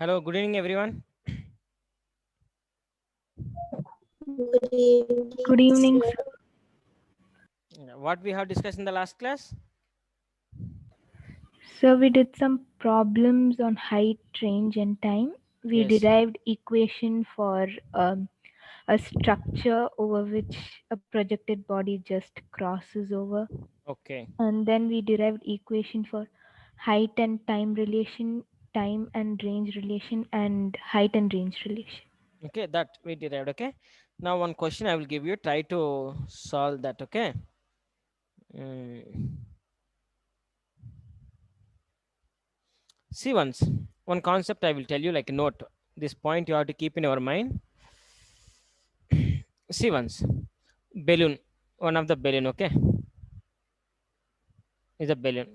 Hello, good evening, everyone. Good evening, Good evening, sir. sir. What we have discussed in the last class? So we did some problems on height, range, and time. We Yes. derived equation for a structure over which a projected body just crosses over, Okay. and then we derived equation for height and time relation, time and range relation, and height and range relation. Okay, that we derived. Okay. Now, one question I will give you. Try to solve that. Okay. Mm. See, one concept I will tell you, like a note. This point you have to keep in your mind. See, balloon. One of the balloon. Okay, is a balloon.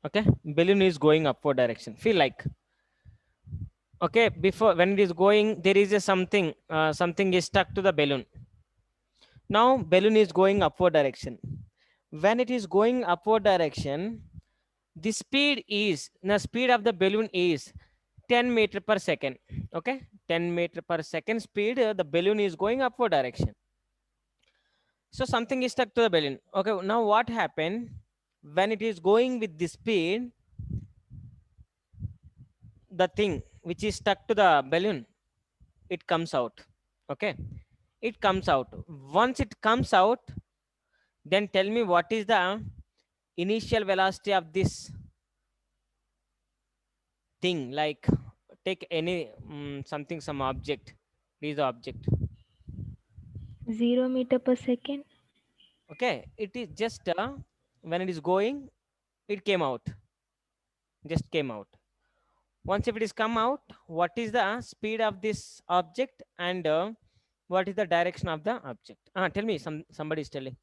Okay, balloon is going upward direction. Feel like, okay, before when it is going, there is a something. Something is stuck to the balloon. Now balloon is going upward direction. When it is going upward direction, the speed of the balloon is 10 meter per second. Okay, 10 meter per second speed. The balloon is going upward direction. So something is stuck to the balloon. Okay, now what happened when it is going with this speed? The thing which is stuck to the balloon, it comes out. Okay, it comes out. Once it comes out, then tell me what is the initial velocity of this thing. Like take any something, some object. This is the object. 0 meter per second. Okay, it is just when it is going, it came out, just came out. Once if it is come out, what is the speed of this object, and what is the direction of the object? Tell me, somebody is telling.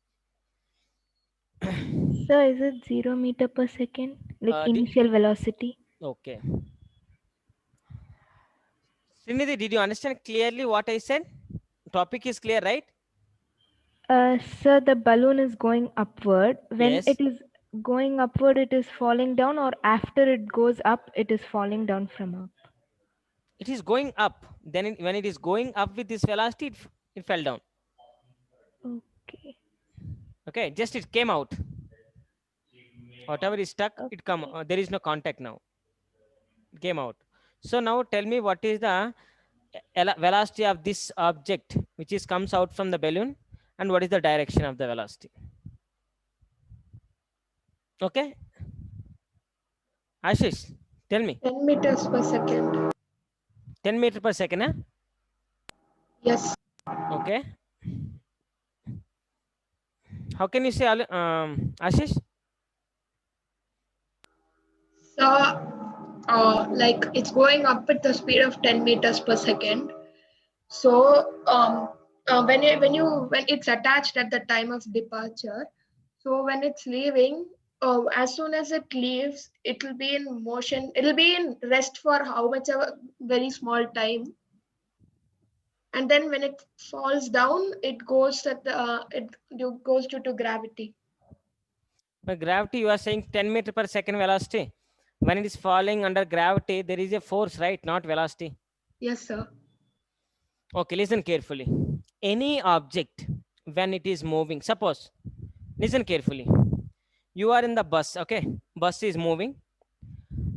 So is it 0 meter per second? Like uh, di- initial velocity? okay, Srinidhi, did you understand clearly what I said? Topic is clear, right? So the balloon is going upward. When Yes, it is going upward, it is falling down, or after it goes up, it is falling down from up. it is going up. Then when it is going up with this velocity, it fell down. Okay. Okay, just it came out. Whatever is stuck, it come. Okay. There is no contact now. It came out. So now tell me what is the velocity of this object which is comes out from the balloon, and what is the direction of the velocity? Okay, Ashish, tell me. 10 meters per second. 10 meter per second. Yes. Okay, how can you say Ashish? So, like it's going up at the speed of 10 meters per second. So, when it's attached at the time of departure, so when it's leaving, as soon as it leaves, it will be in motion. It'll be in rest for how much a very small time, and then when it falls down, it goes due to gravity. By gravity, you are saying 10 meter per second velocity. When it is falling under gravity, there is a force, right? Not velocity. Yes, sir. Okay, listen carefully. Any object, when it is moving, suppose, listen carefully. You are in the bus, okay? Bus is moving.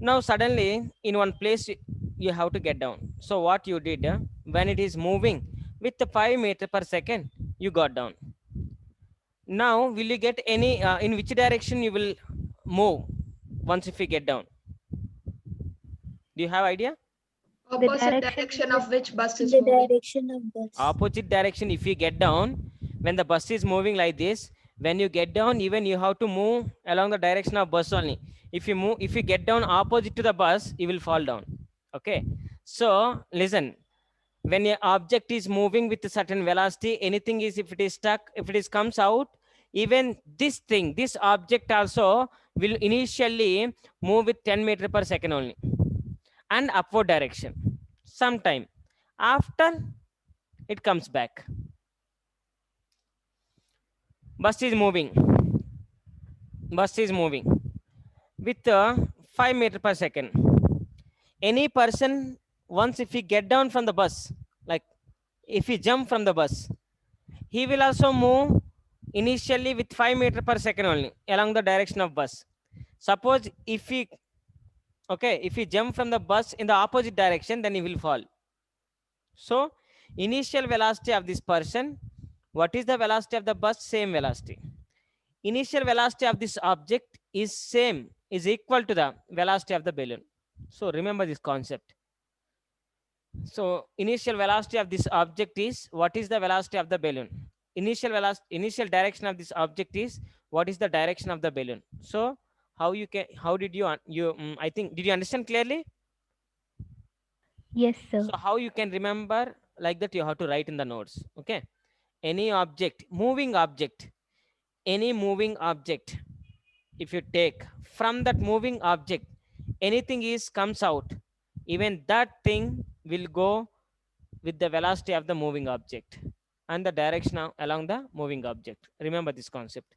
Now, suddenly, in one place, you have to get down. So, what you did, when it is moving with the 5 meter per second, you got down. Now, will you get any, in which direction you will move once if you get down? Do you have idea? The Opposite direction in direction which of which bus In is the moving. direction of bus. Opposite direction, if you get down, when the bus is moving like this, when you get down, even you have to move along the direction of bus only. If you get down opposite to the bus, you will fall down. Okay, so listen, when a object is moving with a certain velocity, anything is, if it is stuck, if it is comes out, even this object also will initially move with 10 meter per second only, and upward direction. Sometime after, it comes back. Bus is moving. bus is moving with 5 meter per second. Any person, once if he get down from the bus, like if he jump from the bus, he will also move initially with 5 meter per second only along the direction of bus. Suppose if he, okay, if he jump from the bus in the opposite direction, then he will fall. So initial velocity of this person, what is the velocity of the bus? Same velocity. Initial velocity of this object is same, is equal to the velocity of the balloon. So remember this concept. So initial velocity of this object is what is the velocity of the balloon. Initial velocity, initial direction of this object is what is the direction of the balloon. So how you can, how did you I think, did you understand clearly? Yes, sir. So how you can remember like that, you have to write in the notes. Okay, any object, moving object, any moving object, if you take from that moving object, anything is comes out, even that thing will go with the velocity of the moving object and the direction along the moving object. Remember this concept.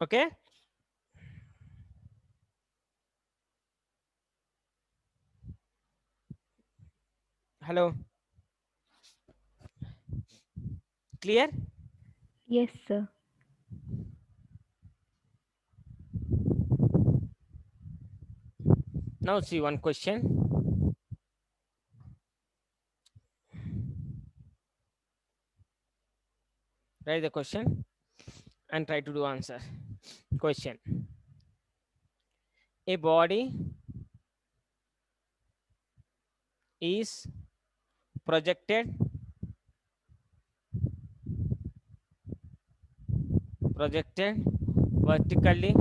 Okay, hello, clear? Yes, sir. Now see one question. Write the question and try to do answer. Question: a body is projected vertically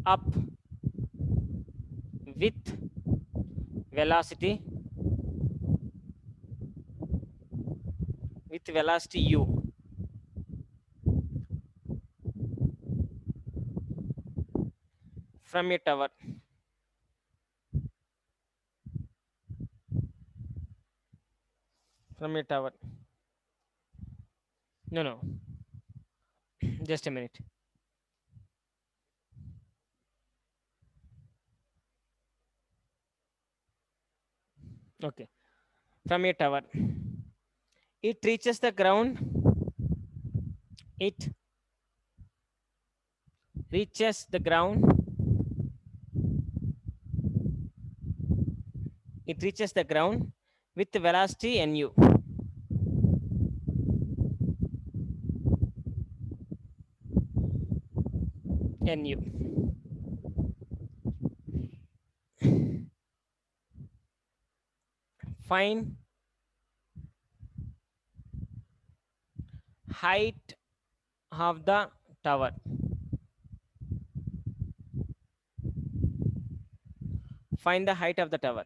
up with velocity u from a tower. From a tower. No, no. Just a minute. Okay. From a tower. It reaches the ground. It reaches the ground. It reaches the ground with velocity nu. Nu. Find height of the tower. Find the height of the tower.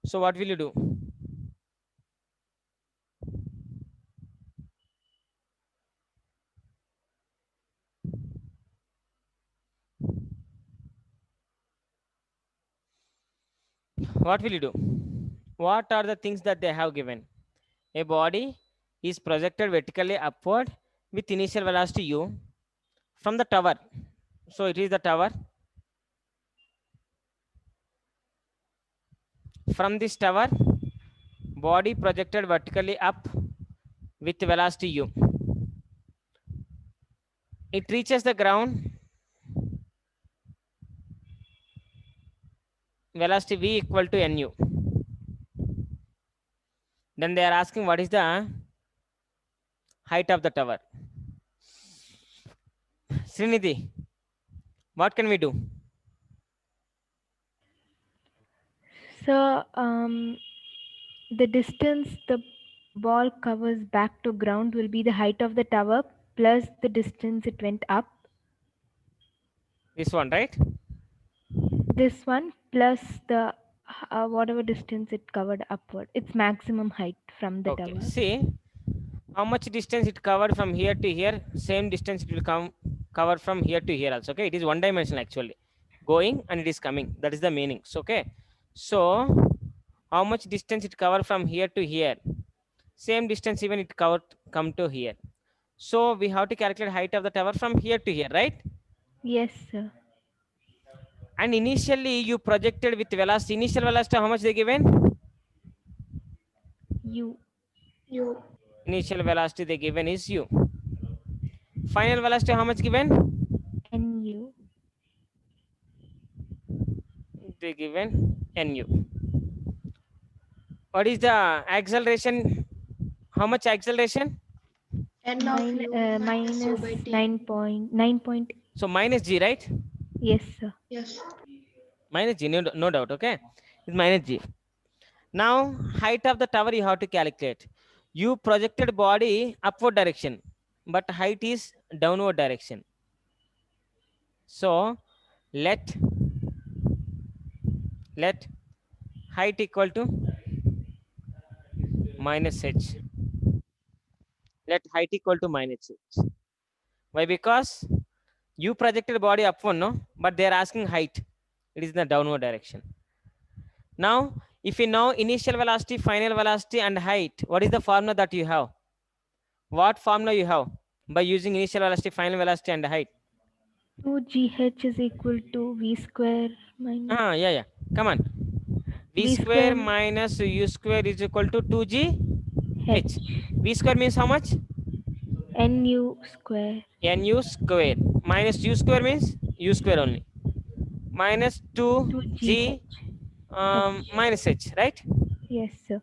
So what will you do? What will you do? What are the things that they have given? A body is projected vertically upward with initial velocity u from the tower. So it is the tower. From this tower, body projected vertically up with velocity u. It reaches the ground, velocity v equal to nu. Then they are asking what is the height of the tower. Srinidhi, what can we do? So, the distance the ball covers back to ground will be the height of the tower plus the distance it went up. This one, right? This one plus the whatever distance it covered upward. Its maximum height from the Okay. tower. See how much distance it covered from here to here. Same distance it will come cover from here to here also. Okay. It is one dimensional actually. Going and it is coming. That is the meaning. So, okay. So how much distance it covered from here to here? Same distance even it covered come to here. So we have to calculate height of the tower from here to here, right? Yes, sir. And initially you projected with velocity. Initial velocity, how much they given? U. U. Initial velocity they given is u. Final velocity, how much given? NU. They given nu. What is the acceleration? How much acceleration? N of U minus U Minus by T. 9.9. So minus g, right? Yes, sir. Yes. Minus g, no doubt. Okay, it's minus g. Now height of the tower you have to calculate. You projected body upward direction, but height is downward direction. So let height equal to minus h. Let height equal to minus h. Why? Because you projected body upward, no, but they are asking height. It is in the downward direction. Now, if you know initial velocity, final velocity, and height, what is the formula that you have? What formula you have by using initial velocity, final velocity, and height? 2GH is equal to V square minus Yeah. Come on. V V square square minus u square is equal to 2g H. h. V square means how much? NU square. Nu square minus u square means u square only. Minus 2g 2GH. H. minus h, right? Yes, sir.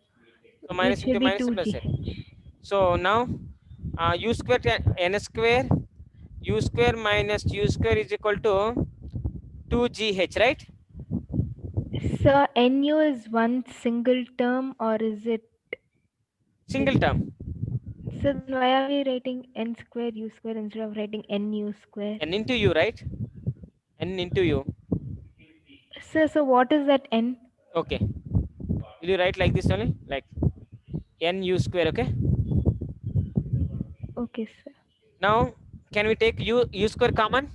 So minus Which will into be minus plus h. 2GH. So now u square n square u square minus u square is equal to 2gh, right? Sir, NU is one single term or is it Single term. So then why are we writing N square U square instead of writing NU square? N into u, right? N into u. So what is that N? Okay. Will you write like this only? Like nu square, okay? Okay, sir. Now, can we take u square common?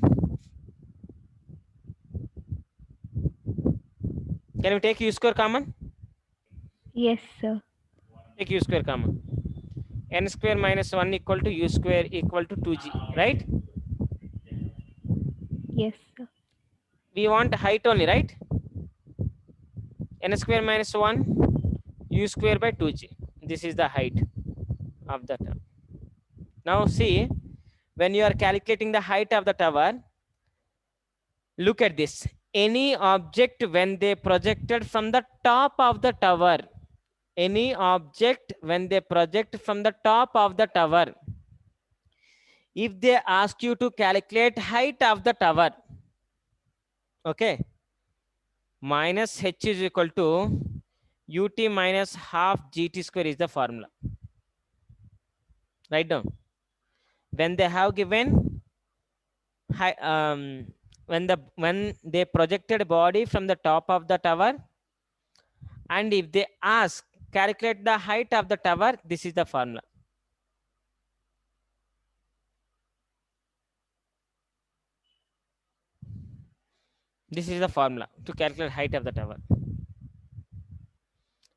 Can we take u square common? Yes, sir. Take u square common. N square minus 1 equal to u square equal to 2g, right? Yes, sir. We want height only, right? N square minus 1 u square by 2g. This is the height of the tower. Now see, when you are calculating the height of the tower, look at this. Any object when they projected from the top of the tower, any object when they project from the top of the tower, if they ask you to calculate height of the tower, okay, minus h is equal to ut minus half gt square is the formula. Write down. When they have given when they projected body from the top of the tower, and if they ask calculate the height of the tower, this is the formula. This is the formula to calculate height of the tower.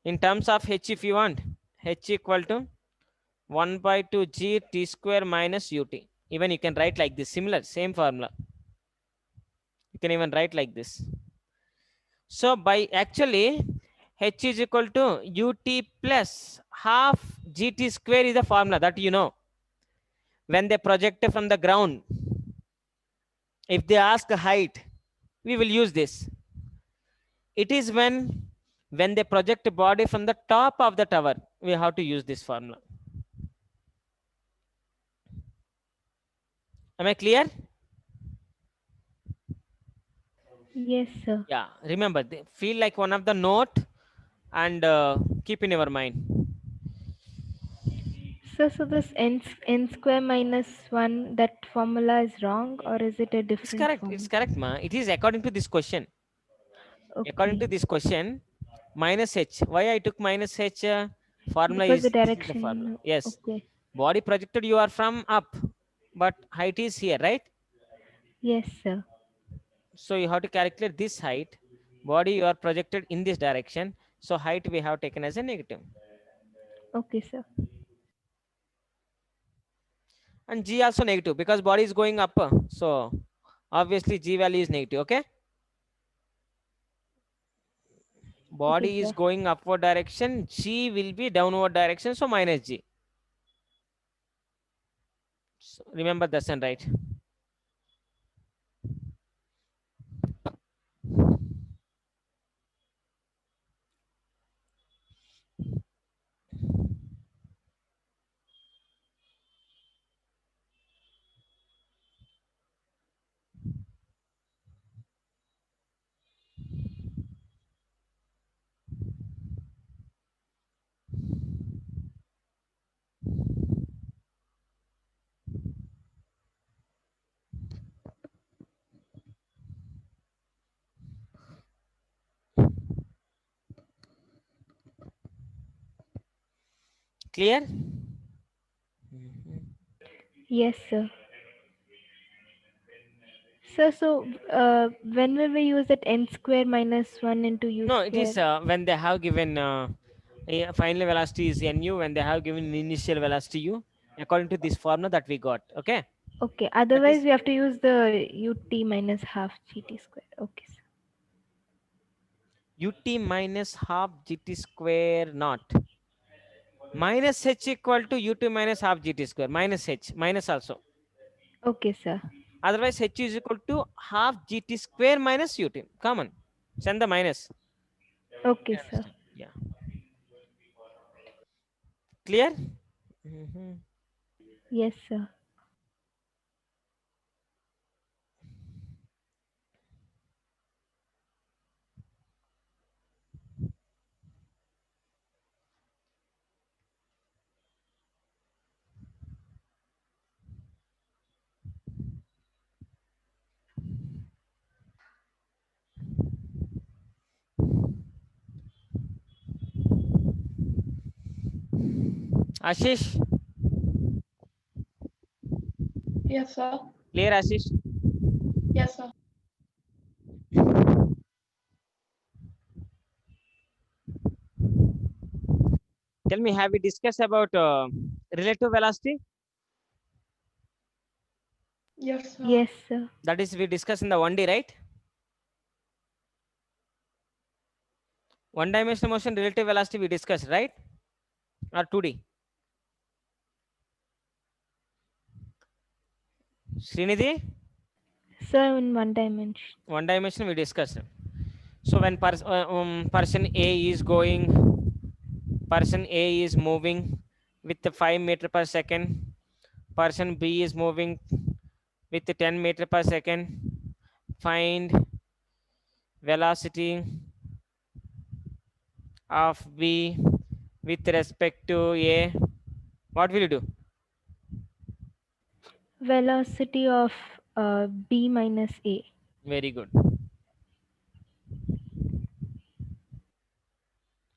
In terms of h, if you want, h equal to 1 by 2 g t square minus ut. Even you can write like this, similar, same formula. You can even write like this. So by actually h is equal to ut plus half gt square is the formula that you know. When they project from the ground, if they ask height, we will use this. It is when they project body from the top of the tower, we have to use this formula. Am I clear? Yes, sir. Yeah, remember, they feel like one of the note and keep in your mind. So this n square minus 1, that formula is wrong, or is it a It's different correct. formula? It's correct, ma. It is according to this question. According to Okay. this question, minus h. Why I took minus h? Formula Because the is, this is the formula. direction, Yes. okay. Body projected, you are from up, but height is here, right? Yes, sir. So you have to calculate this height. Body, you are projected in this direction. So height we have taken as a negative. Okay, sir. And g also negative because body is going up. So obviously g value is negative. Okay. Okay, Body is sir. going upward direction. G will be downward direction. So minus g. So remember this and right. Clear? Yes, sir. Sir, so when will we use that n square minus 1 into u No, it square? is when they have given final velocity is nu, when they have given initial velocity u, according to this formula that we got. Okay. Okay, That otherwise is we have to use the ut minus half gt square. Okay, sir. ut minus half gt square not. Minus h equal to ut minus half gt square. Minus h. Minus also. Okay, sir. Otherwise, h is equal to half gt square minus ut. Common. Send the minus. Okay, You sir. understand? Yeah. Clear? Mhm. Yes, sir. Ashish. Yes, sir. Clear, Ashish? Yes, sir. Tell me, have we discussed about relative velocity? Yes, sir. Yes, sir. That is, we discussed in the 1D, right? One dimensional motion relative velocity we discussed, right? Or 2D? Srinidhi? Sir, in one dimension. One dimension we discussed. So when person A is going, person A is moving with the 5 meter per second, person B is moving with the 10 meter per second, find velocity of B with respect to A. What will you do? Velocity of b minus a. Very good.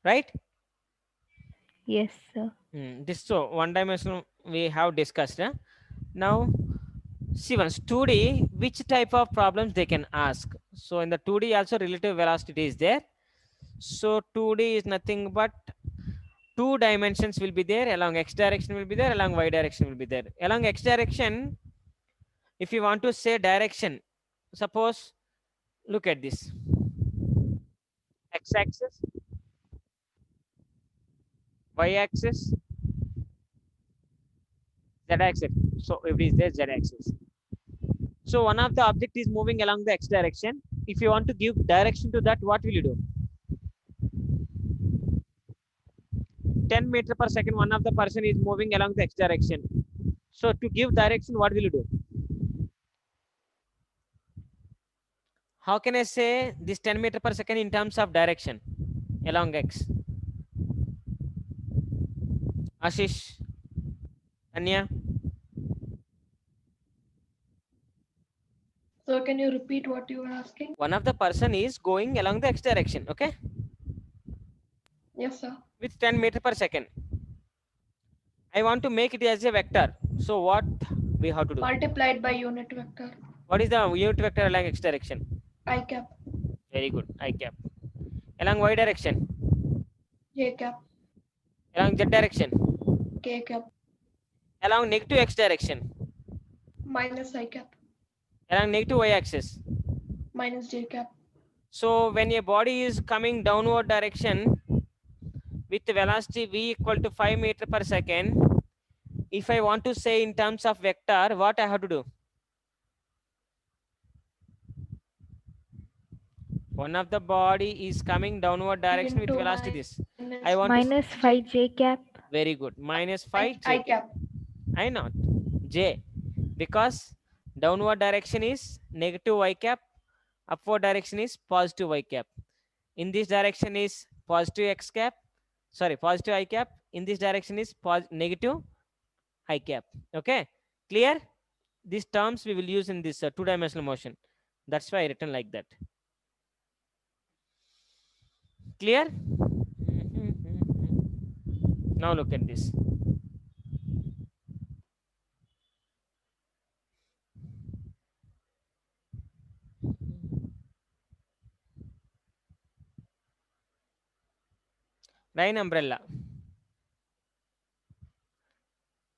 Right? Yes, sir. This so one dimensional we have discussed. Now see once 2D, which type of problems they can ask. So in the 2D also relative velocity is there. So 2D is nothing but two dimensions will be there, along x direction will be there, along y direction will be there. Along x direction, if you want to say direction, suppose look at this x axis, y axis, z axis. So if it is there, z axis. So one of the object is moving along the x direction. If you want to give direction to that, what will you do? 10 meter per second, one of the person is moving along the x direction. So to give direction, what will you do? How can I say this 10 meter per second in terms of direction along x? Ashish, Anya? So can you repeat what you were asking? One of the person is going along the x direction, okay, Yes, sir. with 10 meter per second. I want to make it as a vector. So what we have to do? Multiplied by unit vector. What is the unit vector along x direction? I cap. Very good, I cap. Along y direction? J cap. Along z direction? K cap. Along negative x direction? Minus I cap. Along negative y axis? Minus J cap. So when a body is coming downward direction with velocity v equal to 5 meter per second, if I want to say in terms of vector, what I have to do? One of the body is coming downward direction with Into velocity this. minus I want to Minus 5 j cap. very good. Minus 5 I j cap. cap. I not j, because downward direction is negative y cap, upward direction is positive y cap. In this direction is positive x cap, sorry, positive I cap. In this direction is negative I cap. Okay, clear? These terms we will use in this two-dimensional motion. That's why I written like that. Clear? Now look at this. Rain umbrella.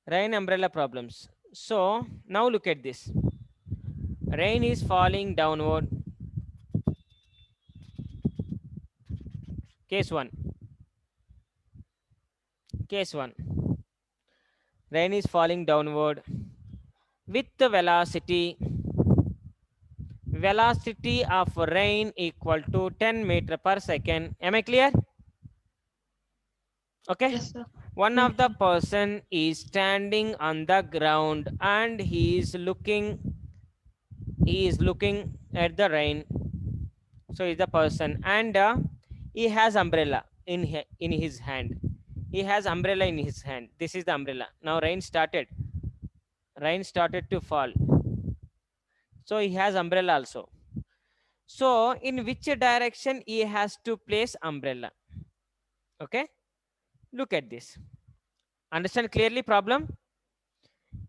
Rain umbrella problems. So now look at this. Rain is falling downward. Case 1. Case 1. Rain is falling downward with the velocity of rain equal to 10 meter per second. Am I clear? Okay. Yes, sir. One Yes, of the sir. person is standing on the ground and he is looking at the rain. So is the person, and he has umbrella in his hand. He has umbrella in his hand. This is the umbrella. Now rain started to fall. So he has umbrella also. So in which direction he has to place umbrella? Okay, look at this. Understand clearly problem?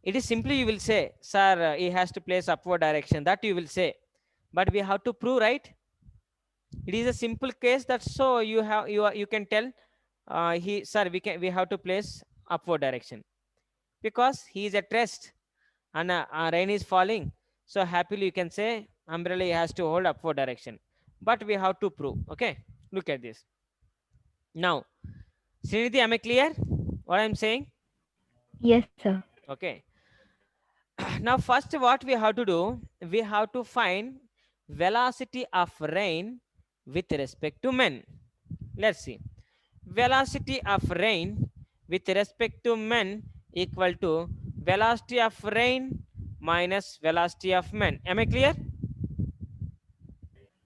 It is simply you will say, sir, he has to place upward direction. That you will say, but we have to prove, right? It is a simple case that so you can tell we have to place upward direction because he is at rest and rain is falling. So happily you can say umbrella has to hold upward direction, but we have to prove. Okay, look at this. Now, Srinidhi, am I clear what I'm saying? Yes, sir. Okay. Now first what we have to do, we have to find velocity of rain with respect to men. Let's see. Velocity of rain with respect to men equal to velocity of rain minus velocity of men. Am I clear?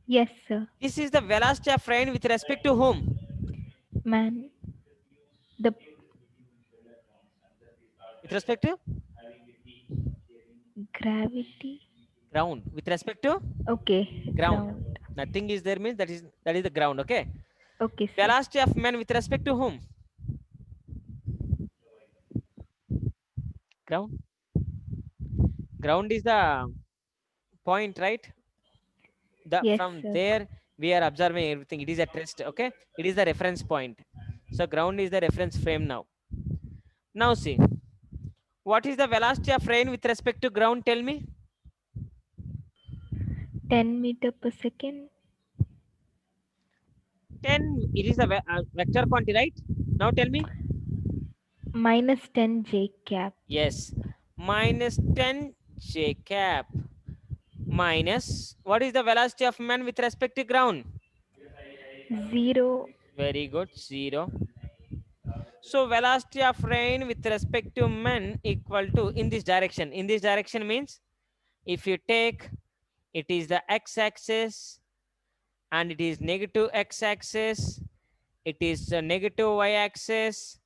Yes, sir. This is the velocity of rain with respect to whom? Man, the With respect to gravity. ground. With respect to Okay, ground. ground. Nothing is there means that is the ground. Okay. Okay, sir. Velocity of men with respect to whom? Ground. Ground is the point, right? Yes, From sir. there we are observing everything. It is at rest. Okay. It is the reference point. So ground is the reference frame now. Now see. What is the velocity of rain with respect to ground? Tell me. 10 meter per second. 10. It is a vector quantity, right? Now tell me. Minus 10 j cap. Yes. Minus 10 j cap minus what is the velocity of man with respect to ground? 0. Very good. 0. So velocity of rain with respect to men equal to in this direction. In this direction means if you take it is the x-axis and it is negative x-axis, it is a negative y-axis,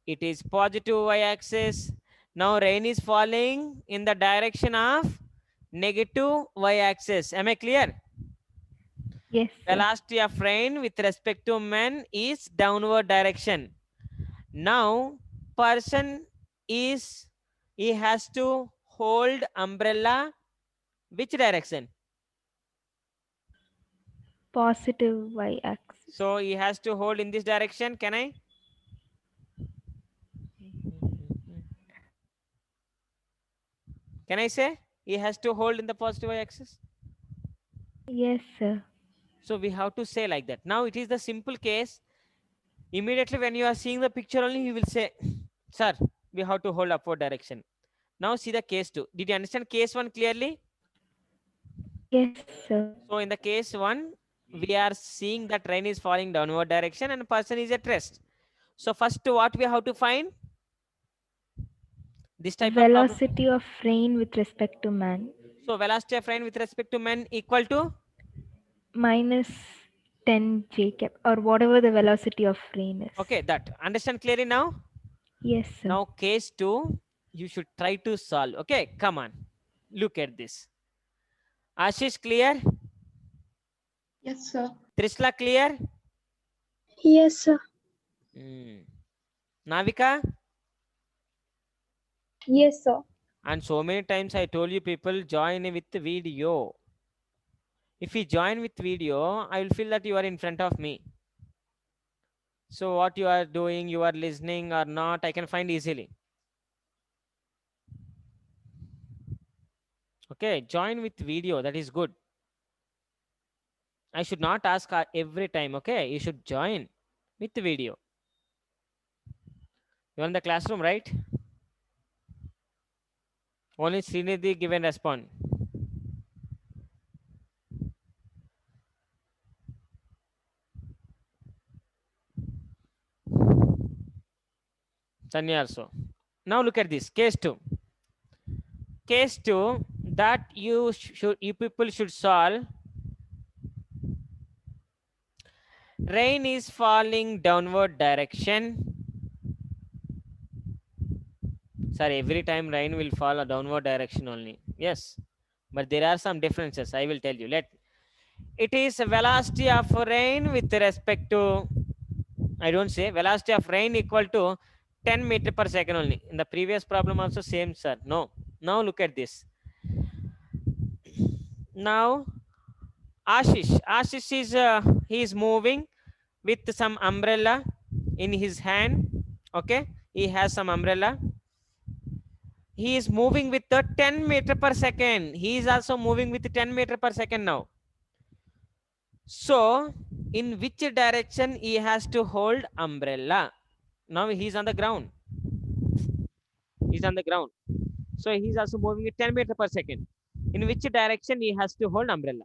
it is positive y-axis, Now rain is falling in the direction of negative y-axis. Am I clear? Yes, sir. Velocity of rain with respect to man is downward direction. Now person is, he has to hold umbrella which direction? Positive y-axis. So he has to hold in this direction. Can I? Can I say he has to hold in the positive y-axis? Yes, sir. So we have to say like that. Now it is the simple case. Immediately when you are seeing the picture only, you will say, sir, we have to hold upward direction. Now see the case 2. Did you understand case 1 clearly? Yes, sir. So in the case 1, we are seeing that rain is falling downward direction and person is at rest. So first what we have to find? This type of problem. Velocity of rain with respect to man. So velocity of rain with respect to man equal to? Minus 10 j cap, or whatever the velocity of rain is. Okay, that. Understand clearly now? Yes, sir. Now case 2, you should try to solve. Okay, come on. Look at this. Ashish clear? Yes, sir. Trishla clear? Yes, sir. Navika? Yes, sir. And so many times I told you people join with the video. If you join with video, I will feel that you are in front of me. So what you are doing, you are listening or not, I can find easily. Okay, join with video, that is good. I should not ask every time, okay? You should join with the video. You're in the classroom, right? Only Srinidhi given respond. Tanya also. Now look at this, case 2. Case 2 that you people should solve. Rain is falling downward direction. Sorry, every time rain will fall a downward direction only. Yes, but there are some differences. I will tell you. It is velocity of rain with respect to, I don't say velocity of rain equal to 10 meter per second only. In the previous problem also same, sir. No. Now look at this. Now Ashish is he is moving with some umbrella in his hand. Okay, he has some umbrella. He is moving with the 10 meter per second. He is also moving with 10 meter per second now. So in which direction he has to hold umbrella? Now he's on the ground. He's on the ground. So he's also moving with 10 meter per second. In which direction he has to hold umbrella?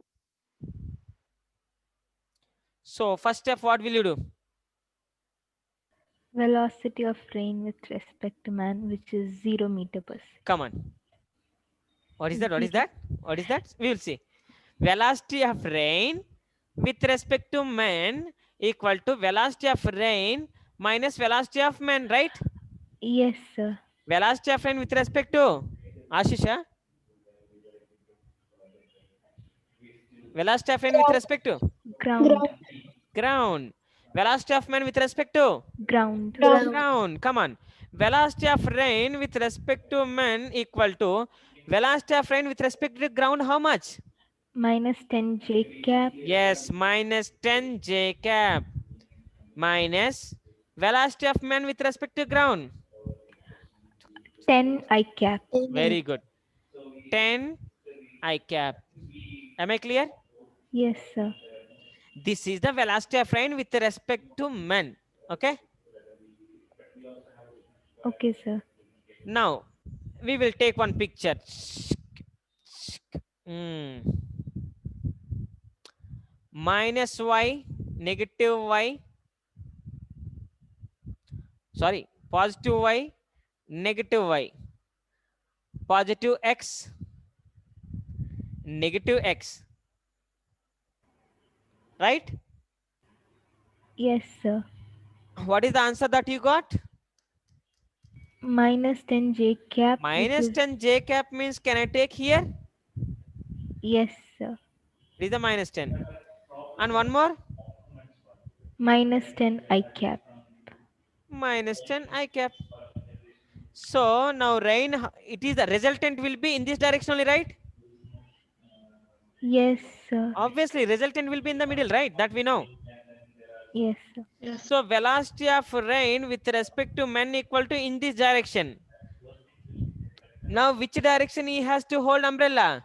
So first step, what will you do? Velocity of rain with respect to man, which is 0 meter per second. Come on. What is that? What is that? What is that? We will see. Velocity of rain with respect to man equal to velocity of rain minus velocity of man, right? Yes, sir. Velocity of rain with respect to Ashisha. Velocity of rain with respect to Ground. ground. Velocity of man with respect to Ground. ground. Come on. Velocity of rain with respect to man equal to velocity of rain with respect to ground. How much? Minus 10 j cap. Yes, minus 10 j cap minus velocity of man with respect to ground. 10 I cap. Very good. 10 I cap. Am I clear? Yes, sir. This is the velocity of rain with respect to man. Okay. Okay, sir. Now we will take one picture. Minus y, negative y. Sorry, positive y, negative y. Positive x, negative x. Right? Yes, sir. What is the answer that you got? minus 10 j cap. Minus 10 j cap means can I take here? Yes, sir. It is the minus 10. And one more? Minus 10 I cap. Minus 10 I cap. So now rain, it is the resultant will be in this direction only, right? Yes, sir. Obviously, resultant will be in the middle, right? That we know. Yes, sir. Yes. So velocity of rain with respect to men equal to in this direction. Now which direction he has to hold umbrella?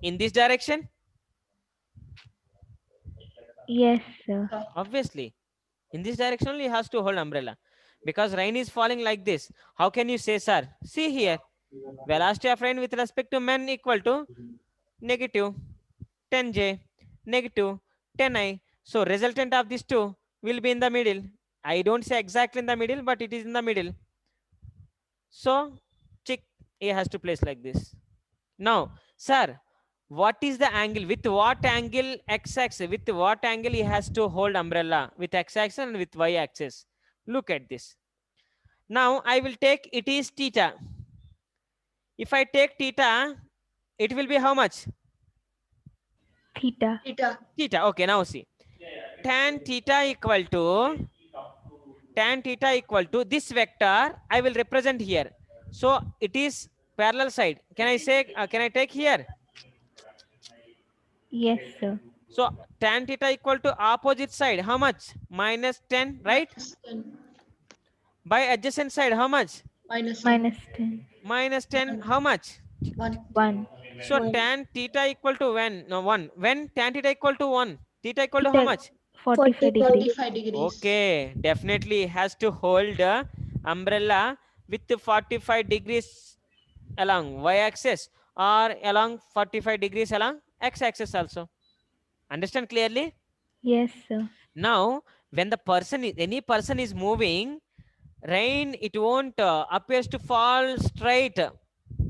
In this direction? Yes, sir. Obviously. In this direction only he has to hold umbrella. Because rain is falling like this. How can you say, sir? See here. Velocity of rain with respect to men equal to negative 10j, negative 10i. So resultant of these two will be in the middle. I don't say exactly in the middle, but it is in the middle. So check, A has to place like this. Now, sir, what is the angle? With what angle x-axis? With what angle he has to hold umbrella? With x-axis and with y-axis. Look at this. Now I will take it is theta. If I take theta, it will be how much? Theta. Theta. Theta. Okay, now see. Tan theta equal to this vector I will represent here. So it is parallel side. Can I say, can I take here? Yes, sir. So tan theta equal to opposite side. How much? Minus 10, right? Minus 10. By adjacent side, how much? Minus 10. Minus 10. Minus 10, how much? 1. 1. So One. tan theta equal to when? No, 1. When tan theta equal to 1? Theta equal to how Theta much? 45 degrees. 45 degrees. Okay, definitely has to hold the umbrella with 45 degrees along y-axis or along 45 degrees along x-axis also. Understand clearly? Yes, sir. Now, when the person is, any person is moving, rain, it won't appears to fall straight.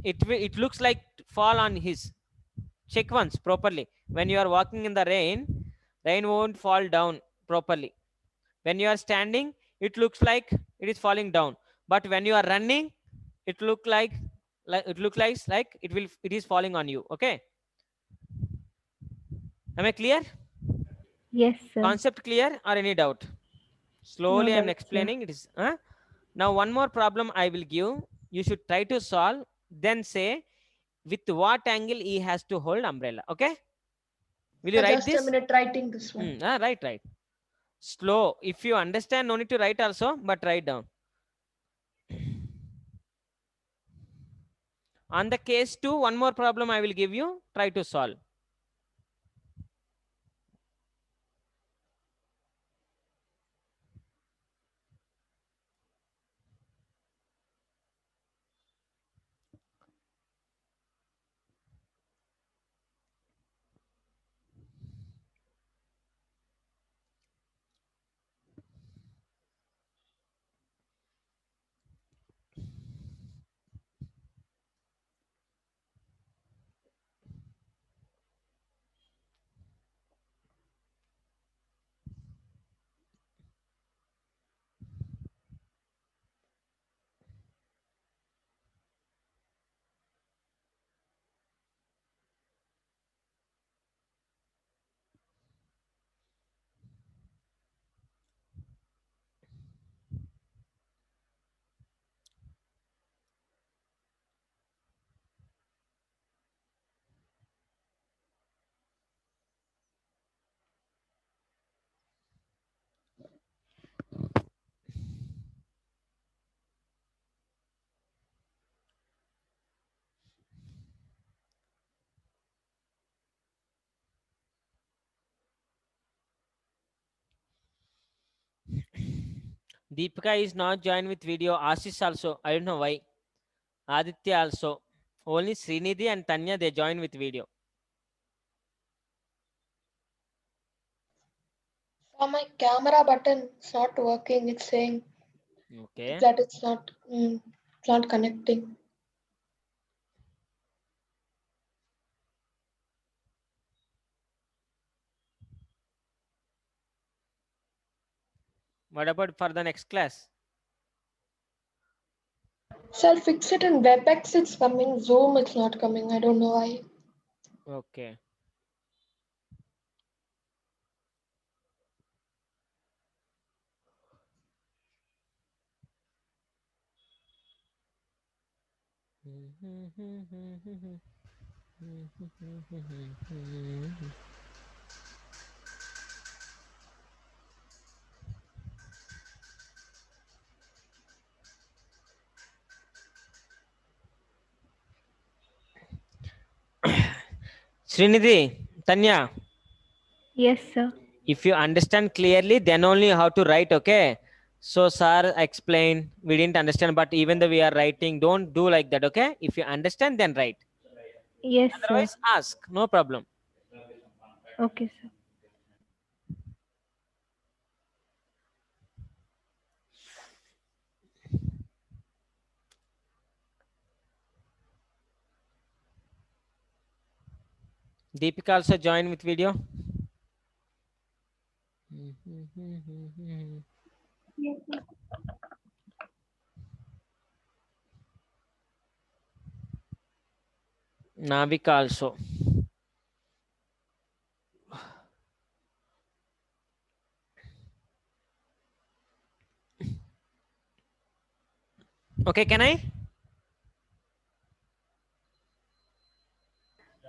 It looks like fall on his. Check once properly. When you are walking in the rain won't fall down properly. When you are standing, it looks like it is falling down. But when you are running, it look like it is falling on you. Okay, am I clear? Yes, sir. Concept clear or any doubt? No Slowly I'm doubt, sir. explaining. It is now one more problem I will give. You should try to solve. Then say with what angle he has to hold umbrella. Okay, will you write Just a this? minute writing this one. Right. Slow. If you understand, no need to write also, but write down. On the case 2, one more problem I will give you. Try to solve. Deepika is not joined with video. Ashish also. I don't know why. Aditya also. Only Srinidhi and Tanya, they join with video. So my camera button is not working. It's saying Okay. that it's not connecting. What about for the next class? Sir, fix it in WebEx, it's coming. Zoom, it's not coming. I don't know why. Okay. Srinidhi, Tanya, Yes, sir. if you understand clearly, then only you have to write, okay? So, sir explained, we didn't understand, but even though we are writing, don't do like that, okay? If you understand, then write. Yes, sir. Otherwise, ask, no problem. Okay, sir. Deepika also join with video. Yes, sir. Navika also. Okay, can I?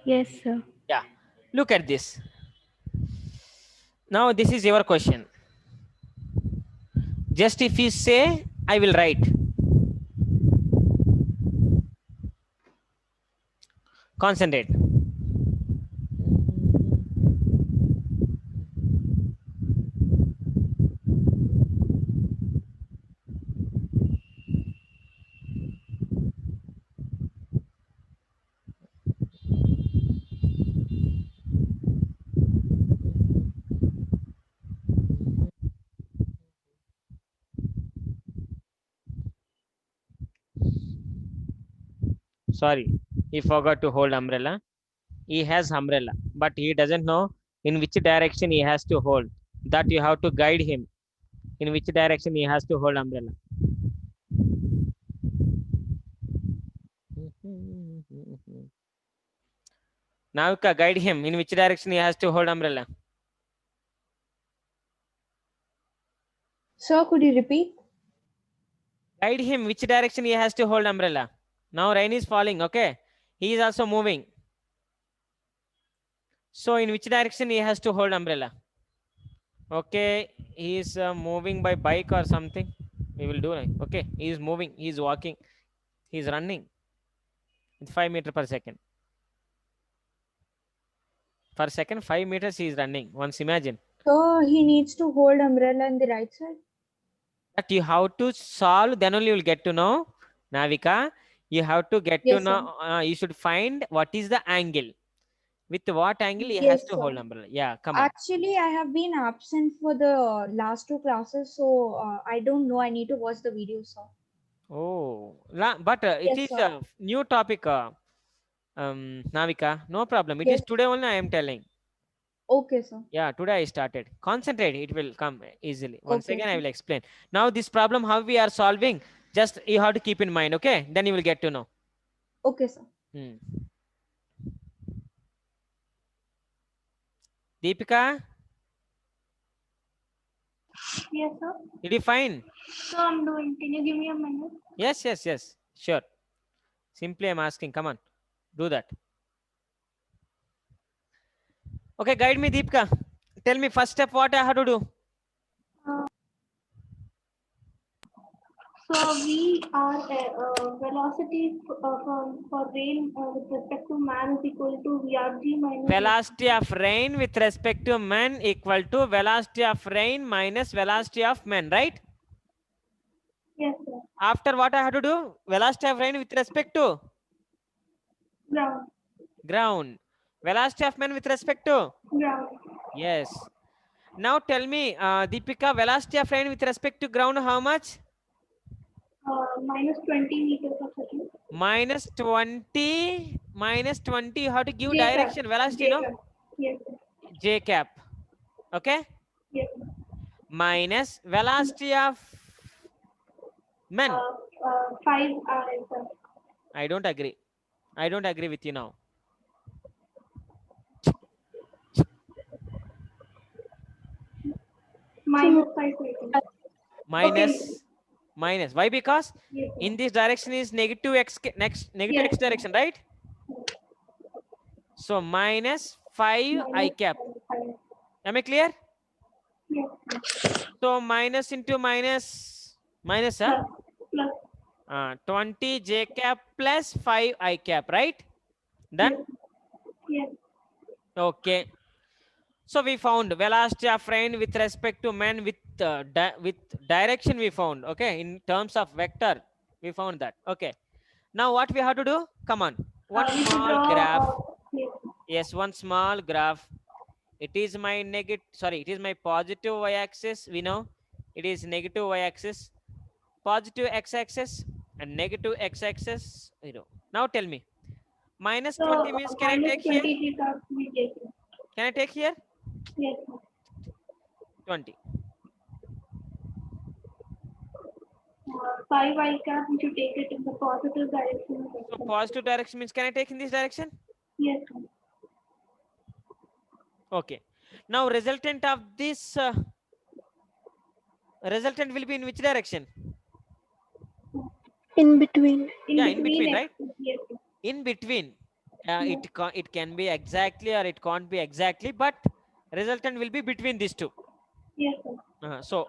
Yes, sir. Yeah. Look at this. Now, this is your question. Just if you say, I will write. Concentrate. Sorry, he forgot to hold umbrella. He has umbrella, but he doesn't know in which direction he has to hold. That you have to guide him in which direction he has to hold umbrella. Now guide him in which direction he has to hold umbrella. Sir, could you repeat? Guide him which direction he has to hold umbrella. Now rain is falling, okay? He is also moving. So in which direction he has to hold umbrella? Okay, he is moving by bike or something. We will do like, okay, he is moving, he is walking, he is running with 5 meters per second. Per second, 5 meters he is running. Once imagine. So he needs to hold umbrella in the right side? That you have to solve, then only you will get to know, Navika. You have to get to Yes, know, sir. you should find what is the angle. With what angle he has Yes, to sir. hold umbrella. Yeah, come on. Actually, I have been absent for the last two classes, so I don't know. I need to watch the video, sir. Oh, but it Yes, is sir. a new topic, Navika. No problem. It is Yes. today only I am telling. Okay, sir. Yeah, today I started. Concentrate, it will come easily. Once Okay, again, I sir. will explain. Now, this problem, how we are solving, just you have to keep in mind, okay? Then you will get to know. Okay, sir. Deepika, Yes, sir. did you find? So I'm doing. Can you give me a minute? Yes, yes, yes. Sure. Simply I'm asking. Come on. Do that. Okay, guide me, Deepika. Tell me first step what I have to do. So we are velocity for rain with respect to man is equal to VRG minus Velocity of rain with respect to man equal to velocity of rain minus velocity of man, right? Yes, sir. After what I have to do? Velocity of rain with respect to Ground. ground. Velocity of man with respect to? Ground. Yes. Now tell me, Deepika, velocity of rain with respect to ground, how much? Minus 20 meters per second. Minus 20. Minus 20. You have to give J cap. direction. Velocity, J no? cap. Yes, sir. J cap. Okay? Yes, sir. Minus velocity of men. 5 sir. I don't agree. I don't agree with you now. Minus 5 seconds. Minus, minus. Why? Because Yes, sir. in this direction is negative x, negative Yes, x direction, right? So minus 5 I cap. 5. Am I clear? Yes, sir. So minus into minus, minus, huh? Plus. 20 j cap plus 5 I cap, right? Done? Yes. Okay. So we found velocity of rain with respect to man with with direction we found. Okay, in terms of vector, we found that. Okay. Now what we have to do? Come on. One We should small draw. graph. Yes. Yes, one small graph. It is my negative. Sorry, it is my positive y-axis. We know it is negative y-axis, positive x-axis, and negative x-axis. You know. Now tell me, minus So 20 means can I minus take here? 20 theta we take. Can I take here? Yes. 20. 5 I cap we should take it in the positive direction. So positive direction means can I take in this direction? Yes. Sir. Okay. Now resultant of this resultant will be in which direction? In between. Yeah, in between, right? Yes. Sir. In between. It can be exactly or it can't be exactly, but resultant will be between these two. Yes. Sir. So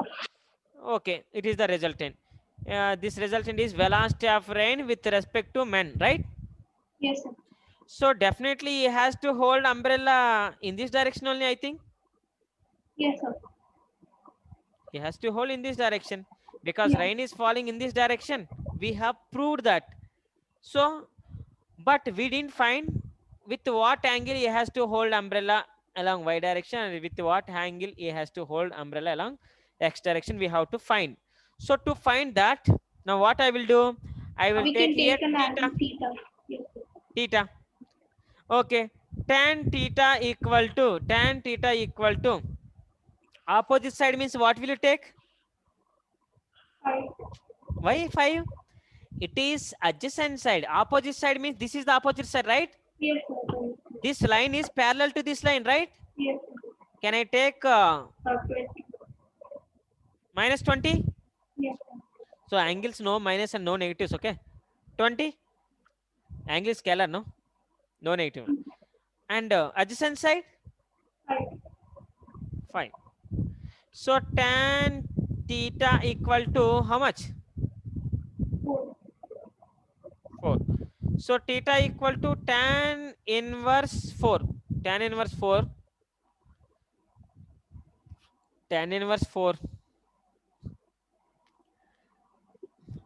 okay, it is the resultant. This resultant is velocity of rain with respect to men, right? Yes. Sir. So definitely he has to hold umbrella in this direction only, I think. Yes. Sir. He has to hold in this direction because Yeah. rain is falling in this direction. We have proved that. So, but we didn't find with what angle he has to hold umbrella along y direction and with what angle he has to hold umbrella along x direction. We have to find. So to find that, now what I will do, I will We take can here take an theta. angle theta. Yes. Sir. Theta. Okay. Tan theta equal to opposite side means what will you take? 5. Why 5? It is adjacent side. Opposite side means this is the opposite side, right? Yes. Sir. This line is parallel to this line, right? Yes. Sir. Can I take 20. minus 20? Yes. Sir. So angles no minus and no negatives, okay? 20? Angle is scalar, no? No negative. And adjacent side? 5. 5. So tan theta equal to how much? 4. 4. So theta equal to tan inverse 4. Tan inverse 4. Tan inverse 4.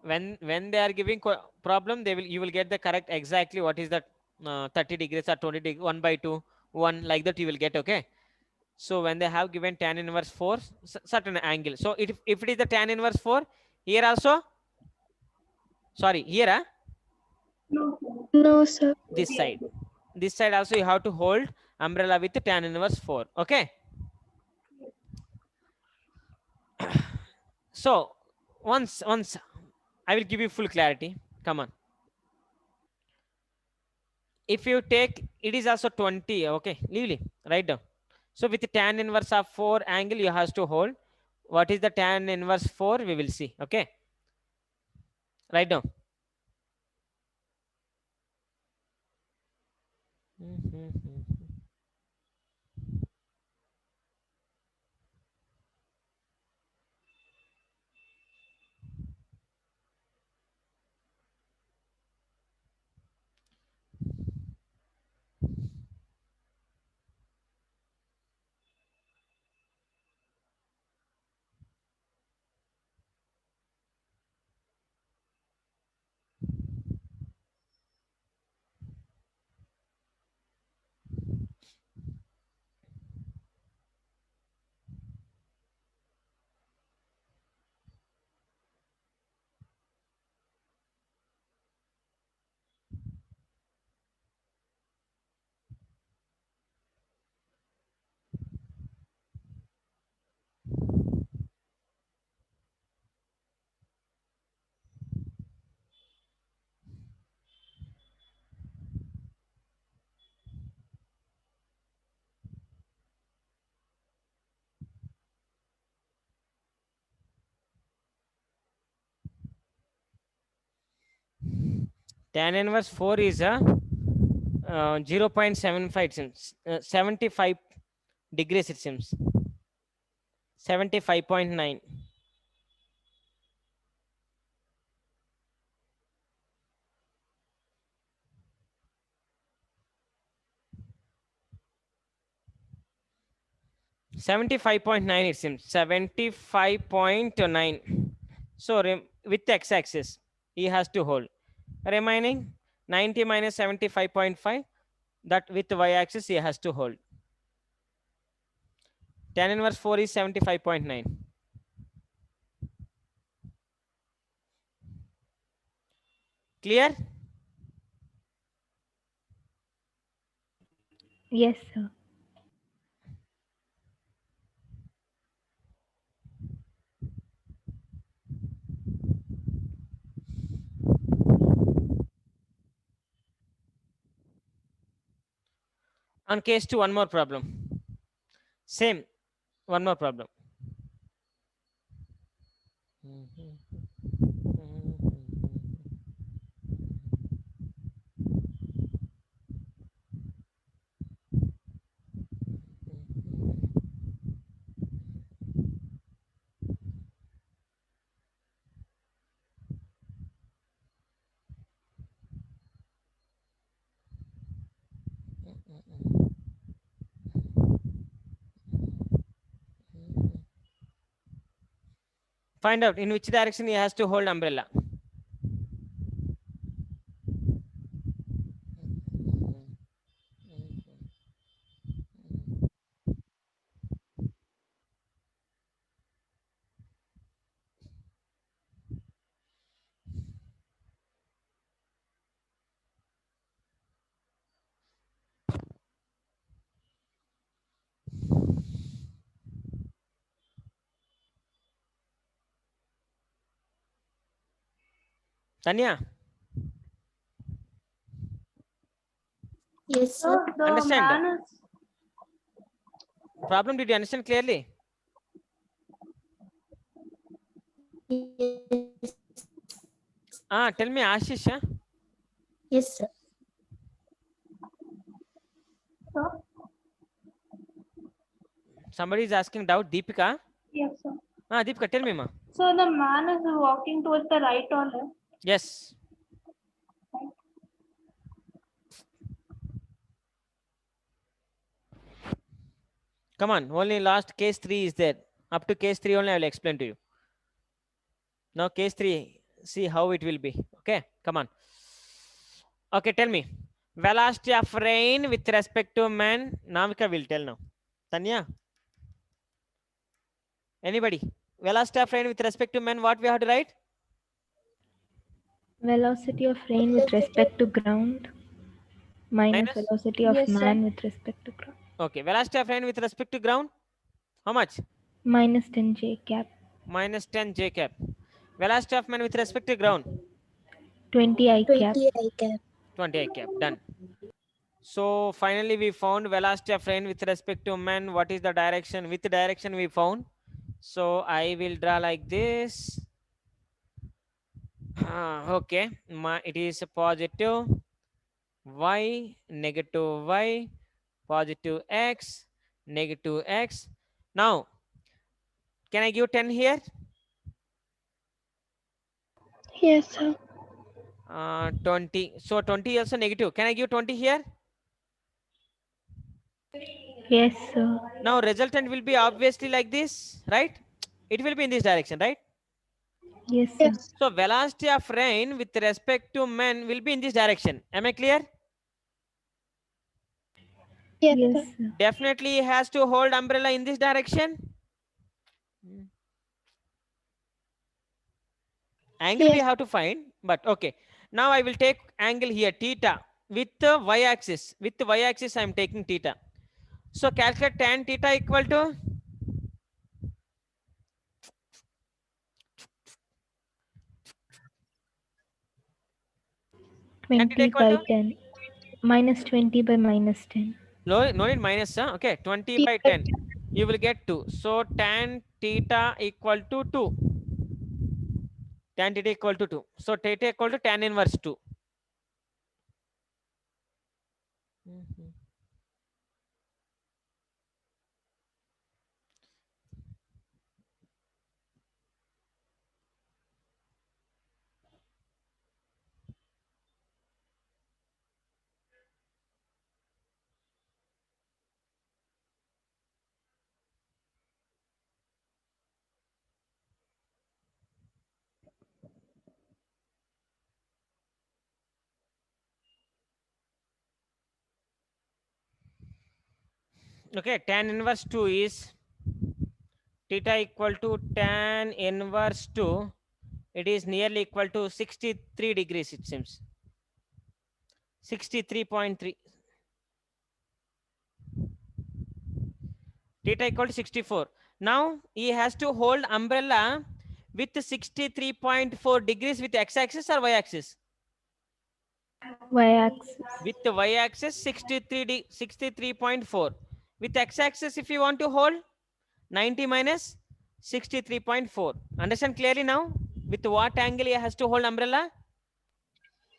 When they are giving problem, they will you will get the correct exactly what is that 30 degrees or 20 degrees, 1 by 2, 1 like that you will get, okay? So when they have given tan inverse 4, certain angle. So if it is the tan inverse 4, here also, sorry, here, No. Sir. No, sir. this side also you have to hold umbrella with tan inverse 4, okay? So once I will give you full clarity. Come on. If you take, it is also 20, okay? Leave, write down. So with the tan inverse of 4 angle, you have to hold. What is the tan inverse 4? We will see, okay? Write down. Tan inverse 4 is a 0.75, it seems. 75 degrees, it seems. 75.9. $75.9, it seems. 75.9. So with x-axis, he has to hold. Remaining 90 minus 75.5, that with y-axis he has to hold. Tan inverse 4 is 75.9. Clear? Yes, sir. On case 2, one more problem. Same, one more problem. Find out in which direction he has to hold umbrella. Tanya, Yes, sir. The understand? man is Problem, did you understand clearly? yes, Tell me, Ashish. yes, sir. Sir? Somebody is asking doubt. Deepika. Yes, sir. Deepika, tell me, ma. So the man is walking towards the right or left? Yes. Come on. Only last case 3 is there. Up to case 3 only I will explain to you. Now case 3, see how it will be. Okay, come on. Okay, tell me. Velocity of rain with respect to man. Navika will tell now. Tanya. Anybody? Velocity of rain with respect to man, what we have to write? Velocity of rain with respect to ground minus Minus? velocity of Yes, sir. man with respect to ground. Okay, velocity of rain with respect to ground. How much? Minus 10 j cap. Minus 10 j cap. Velocity of man with respect to ground. 20 I cap. 20 I cap. 20 I cap. Done. So finally we found velocity of rain with respect to man. What is the direction? With direction we found. So I will draw like this. Okay, it is a positive y, negative y, positive x, negative x. Now, can I give 10 here? Yes, sir. 20. So 20 also negative. Can I give 20 here? Yes, sir. Now resultant will be obviously like this, right? It will be in this direction, right? Yes, sir. Yes. So velocity of rain with respect to man will be in this direction. Am I clear? Yes, Yes, sir. sir. Definitely has to hold umbrella in this direction. Angle we Yes. have to find, but okay. Now I will take angle here, theta, with the y-axis. With the y-axis, I am taking theta. So calculate tan theta equal to 20 equal by to 10. Minus 20 by minus 10. no need minus, okay, 20 by 10. You will get 2. So tan theta equal to 2. Tan theta equal to 2. So theta equal to tan inverse 2. Okay, tan inverse 2 is theta equal to tan inverse 2. It is nearly equal to 63 degrees, it seems. 63.3. Theta equal to 64. Now he has to hold umbrella with 63.4 degrees with x-axis or y-axis? Y-axis. With the y-axis 63.4. With x-axis, if you want to hold 90 minus 63.4. Understand clearly now? With what angle he has to hold umbrella?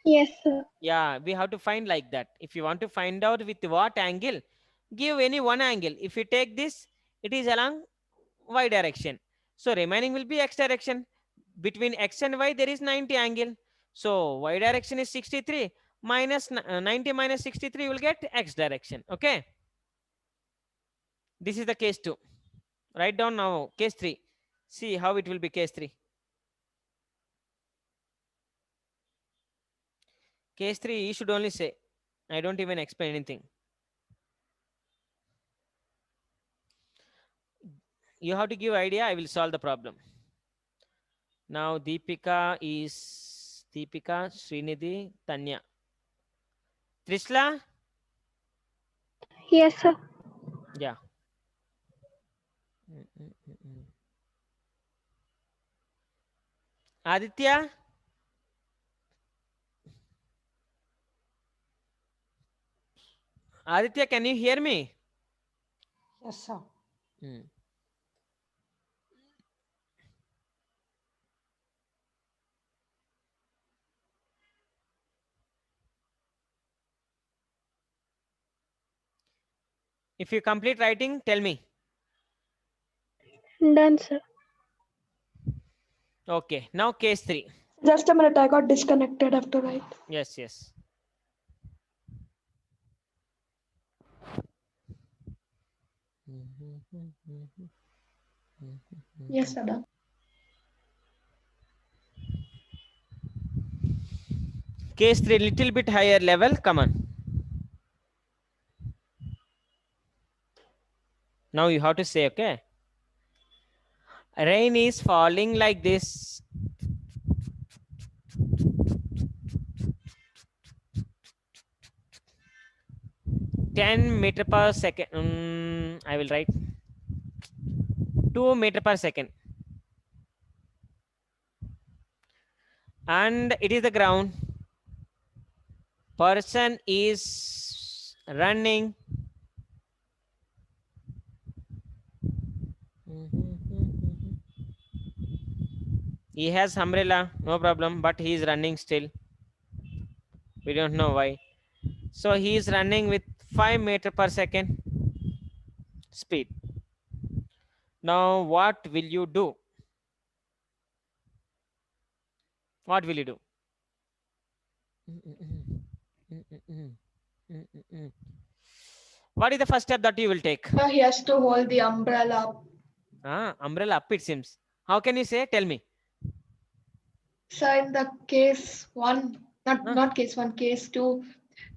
Yes, sir. Yeah, we have to find like that. If you want to find out with what angle, give any one angle. If you take this, it is along y direction. So remaining will be x direction. Between x and y, there is 90 angle. So y direction is 63 minus 90 minus 63 will get x direction. Okay. This is the case 2. Write down now case 3. See how it will be case 3. Case 3, you should only say. I don't even explain anything. You have to give idea. I will solve the problem. Now Deepika, Srinidhi, Tanya. Trishla? Yes, sir. Yeah. Aditya? Aditya, can you hear me? Yes, sir. If you complete writing, tell me. Done, sir. Okay. Now case 3. Just a minute, I got disconnected after right. Yes, yes. Yes, sir. Done. Case 3, little bit higher level. Come on. Now you have to say, okay. Rain is falling like this. (10 meters per second). I will write 2 meters per second. And it is the ground. Person is running. He has umbrella, no problem, but he is running still. We don't know why. So he is running with 5 meters per second speed. Now what will you do? What will you do? What is the first step that you will take? He has to hold the umbrella up. Umbrella up, it seems. How can you say? Tell me. So in the case 1, not case 1, case 2,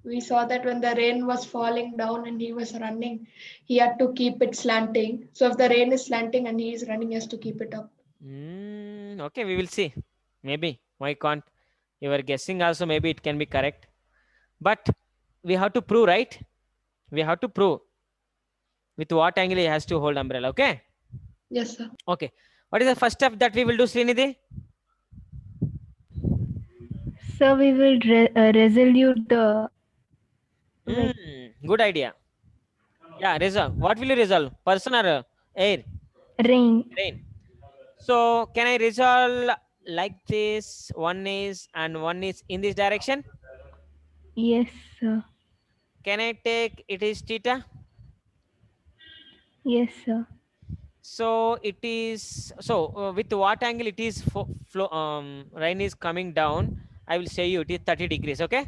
we saw that when the rain was falling down and he was running, he had to keep it slanting. So if the rain is slanting and he is running, he has to keep it up. Okay, we will see. Maybe. Why can't? You were guessing also, maybe it can be correct. But we have to prove, right? We have to prove with what angle he has to hold umbrella. Okay? Yes, sir. Okay. What is the first step that we will do, Srinidhi? So we will resolute the Good idea. Yeah, resolve. What will you resolve? Person or air? rain. Rain. So can I resolve like this? One is and one is in this direction. Yes, sir. Can I take it is theta? Yes, sir. So it is with what angle it is rain is coming down. I will say you it is 30 degrees. Okay,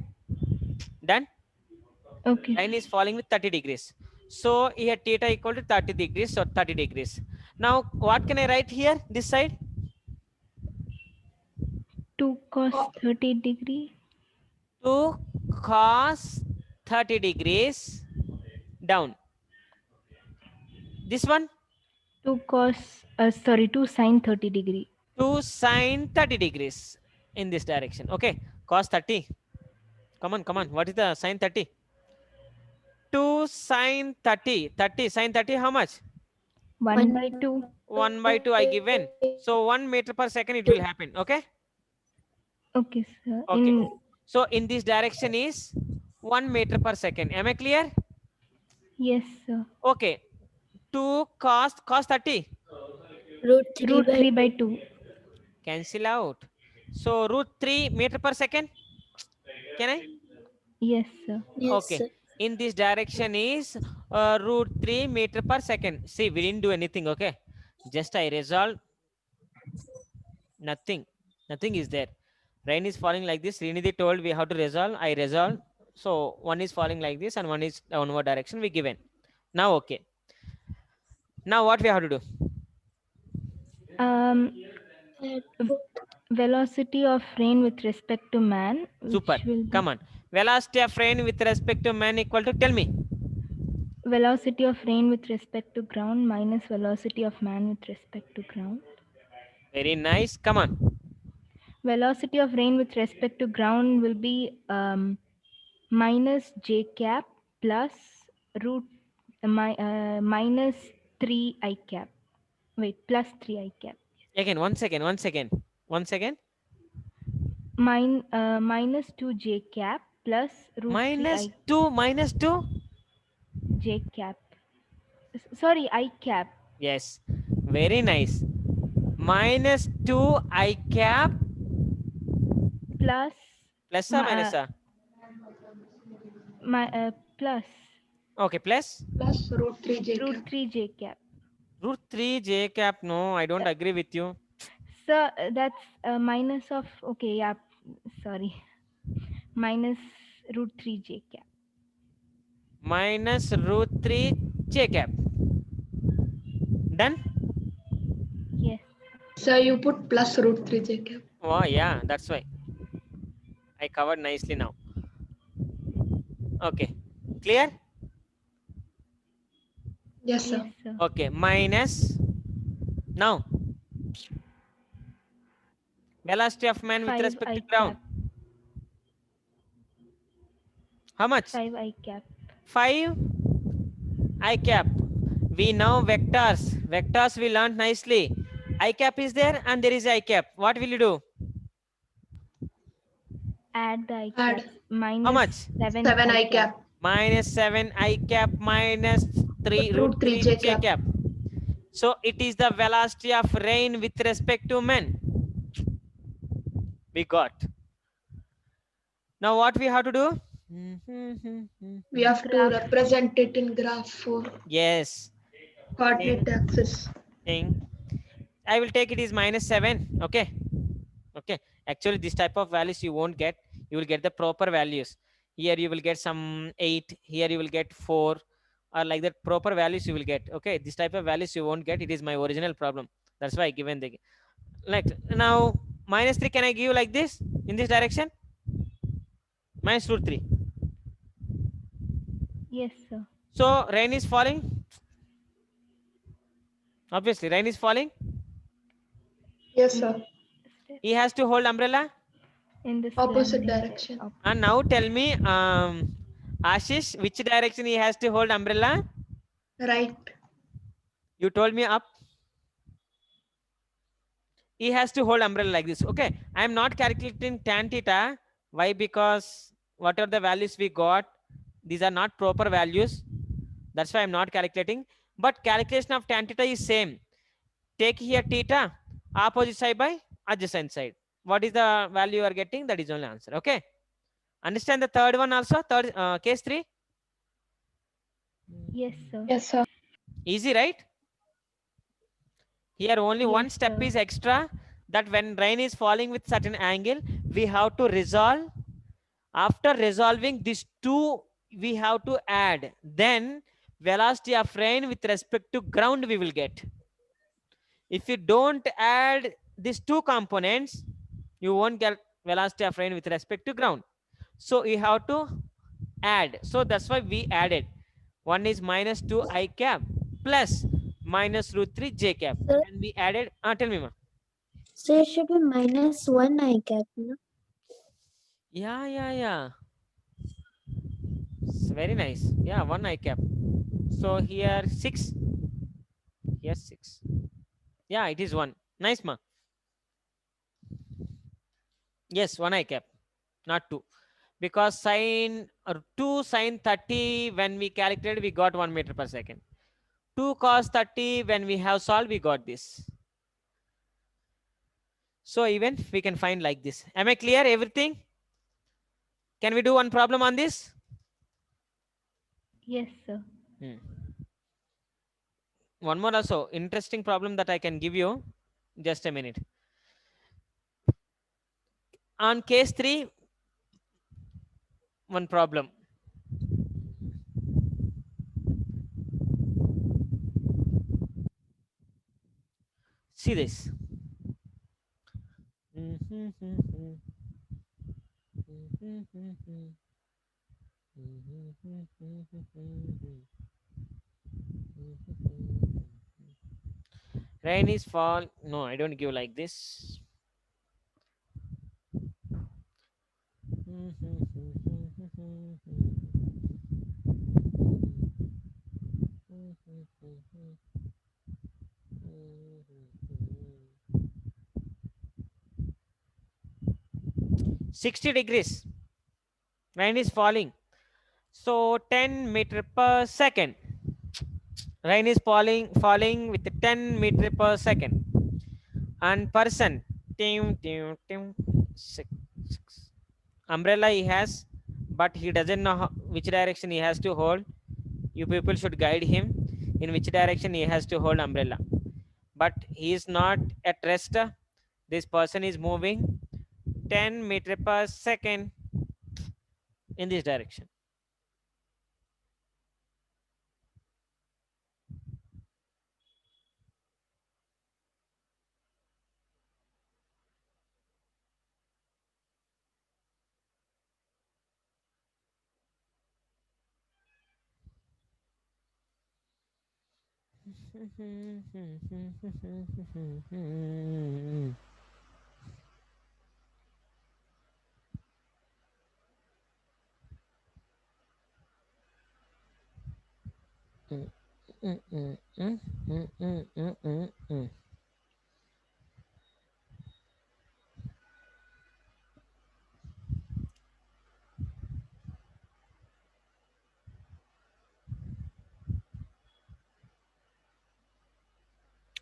done. Okay. Rain is falling with 30 degrees. So here theta equal to 30 degrees. So 30 degrees. Now what can I write here? This side 2 cos 30 degree. 2 cos 30 degrees down. This one, 2 sine 30 degree. 2 sine 30 degrees in this direction. Okay, cos 30. Come on, come on. What is the sine 30? 2 sine 30. 30 sine 30, how much? 1 by 2. 1 by 2 I given. So 1 meter per second it will happen. Okay. Okay, sir. Okay. So in this direction is 1 meter per second. Am I clear? Yes, sir. Okay. 2 cos 30. Root 3 by 2. Cancel out. So root 3 meter per second. Can I? Yes, sir. Okay. In this direction is root 3 meter per second. See, we didn't do anything. Okay. Just I resolve. Nothing. Nothing is there. Rain is falling like this. Srinidhi told we have to resolve. I resolve. So one is falling like this and one is downward direction we given. Now okay. Now what we have to do? Velocity of rain with respect to man. Super. Come on. Velocity of rain with respect to man equal to, tell me. Velocity of rain with respect to ground minus velocity of man with respect to ground. Very nice. Come on. Velocity of rain with respect to ground will be minus j cap plus root minus 3 I cap. Wait, plus 3 I cap. Again, one second. Minus 2 j cap plus root minus 2 j cap. Sorry, I cap. Yes, very nice. Minus 2 I cap Plus or minus? Plus. Okay, plus root 3 j root cap. 3 j cap. Root 3 j cap. No, I don't agree with you. So that's minus of, okay, yeah, sorry. Minus root 3 j cap. Minus root 3 j cap. Done? Yes. So you put plus root 3 j cap. Oh yeah, that's why. I covered nicely now. Okay, clear? Yes, sir. Yes, sir. Okay, minus. Now, velocity of man with 5 respect to I ground. cap. How much? 5 I cap. 5 I cap. We know vectors. Vectors we learned nicely. I cap is there and there is I cap. What will you do? Add the I Add. cap. Minus How much? 7 7 I cap. Minus 7 I cap minus 3 root 3 j cap. So it is the velocity of rain with respect to men. We got. Now what we have to do? We have to represent it in graph for Yes. coordinate axis. Thing. I will take it is minus 7. Okay. Okay. Actually, this type of values you won't get. You will get the proper values. Here you will get some 8. Here you will get 4. Or like that proper values you will get. Okay. This type of values you won't get. It is my original problem. That's why I given the. Like now, minus 3 can I give you like this? In this direction? Minus root 3. Yes, sir. So rain is falling. Obviously, rain is falling. Yes, sir. He has to hold umbrella. In the Opposite slanting direction. And now tell me, Ashish, which direction he has to hold umbrella? Right. You told me up. He has to hold umbrella like this. Okay. I am not calculating tan theta. Why? Because whatever the values we got, these are not proper values. That's why I'm not calculating. But calculation of tan theta is same. Take here theta, opposite side by adjacent side. What is the value you are getting? That is only answer. Okay. Understand the third one also? Third case 3. Yes, sir. Yes, sir. Easy, right? Here only one Yes, step sir. is extra, that when rain is falling with certain angle, we have to resolve. After resolving these two, we have to add. Then velocity of rain with respect to ground we will get. If you don't add these two components, you won't get velocity of rain with respect to ground. So you have to add. So that's why we added. One is minus 2 I cap plus minus root 3 j cap. Sir. And we added, tell me, ma. So it should be minus 1 I cap, no? Yeah. It's very nice. Yeah, 1 I cap. So here 6. Here 6. Yeah, it is 1. Nice, ma. Yes, 1 I cap, not 2. Because sine 2 sine 30, when we calculated, we got 1 meter per second. 2 cos 30, when we have solved, we got this. So even we can find like this. Am I clear everything? Can we do one problem on this? Yes, sir. One more also interesting problem that I can give you. Just a minute. On case 3, one problem. See this. Rain is fall. No, I don't give like this. $60. Rain is falling. So 10 meter per second. Rain is falling with 10 meter per second. And person, umbrella he has, but he doesn't know which direction he has to hold. You people should guide him in which direction he has to hold umbrella. But he is not at rest. This person is moving 10 meter per second in this direction.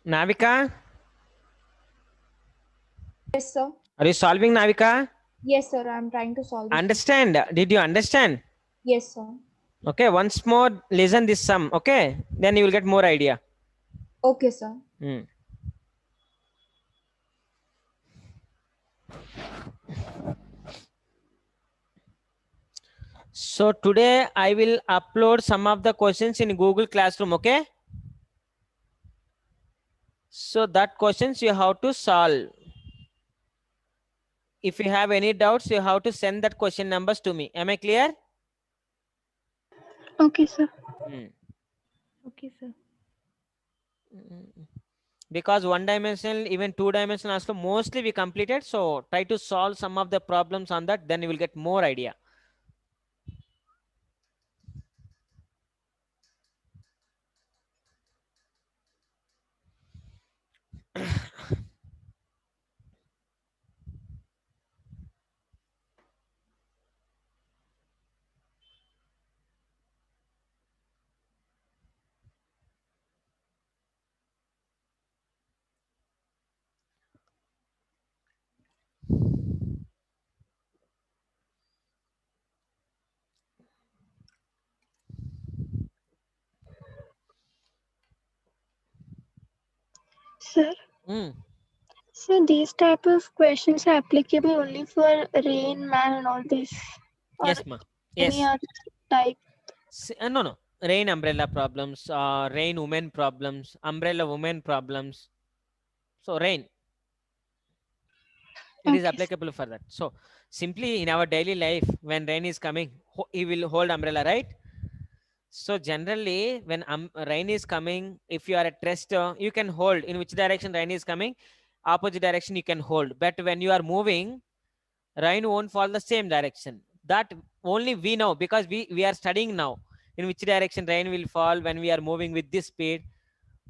Navika, Yes, sir. are you solving, Navika? Yes, sir. I'm trying to solve this. Understand? Did you understand? Yes, sir. Okay, once more listen this sum. Okay, then you will get more idea. Okay, sir. So today I will upload some of the questions in Google Classroom. Okay, so that questions you have to solve. If you have any doubts, you have to send that question numbers to me. Am I clear? Okay, sir. Okay, sir. Because one dimensional, even two dimensional also mostly we completed. So try to solve some of the problems on that, then you will get more idea. Sir, so these type of questions are applicable only for Rain Man and all this? Or Yes, ma. Yes. any other type? No. Rain umbrella problems, rain women problems, umbrella women problems. So rain. It is applicable for that. So simply in our daily life, when rain is coming, he will hold umbrella, right? So generally, when rain is coming, if you are at rest, you can hold in which direction rain is coming, opposite direction you can hold. But when you are moving, rain won't fall the same direction. That only we know, because we are studying now in which direction rain will fall when we are moving with this speed.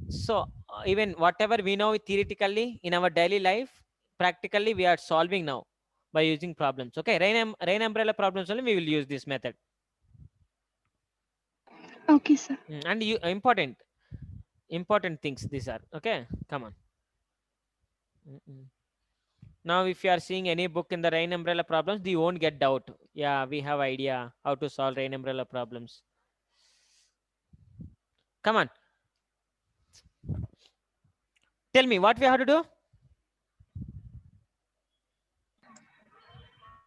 So even whatever we know theoretically in our daily life, practically we are solving now by using problems. Okay, rain umbrella problems only we will use this method. Okay, sir. And you important things these are. Okay, come on. Now if you are seeing any book in the rain umbrella problems, you won't get doubt. Yeah, we have idea how to solve rain umbrella problems. Come on, tell me what we have to do.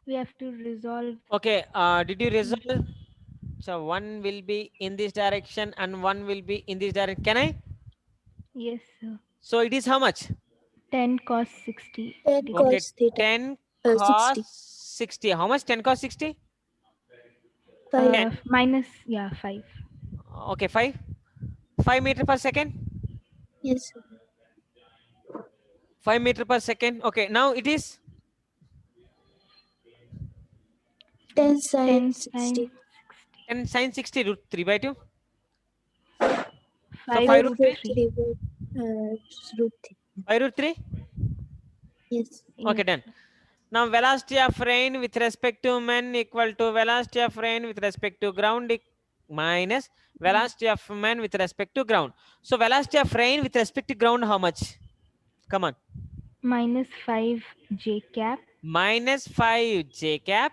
We have to resolve. Okay, did you resolve? So one will be in this direction and one will be in this direction. Can I? Yes, sir. So it is how much? 10 cos 60. 10 degrees. Okay, cos theta. 10 cos 60. 60. How much 10 cos 60? 5. 10. Minus, yeah, 5. Okay, 5. 5 meter per second. Yes, sir. 5 meter per second. Okay, now it is 10 sin 10 60. 10 sin 60 root 3 by 2. 5 So 5 root 3. 3 by root 3. 5 root 3. Yes. Okay, done. Now velocity of rain with respect to men equal to velocity of rain with respect to ground minus velocity of men with respect to ground. So velocity of rain with respect to ground, how much? Come on. Minus 5 j cap. Minus 5 j cap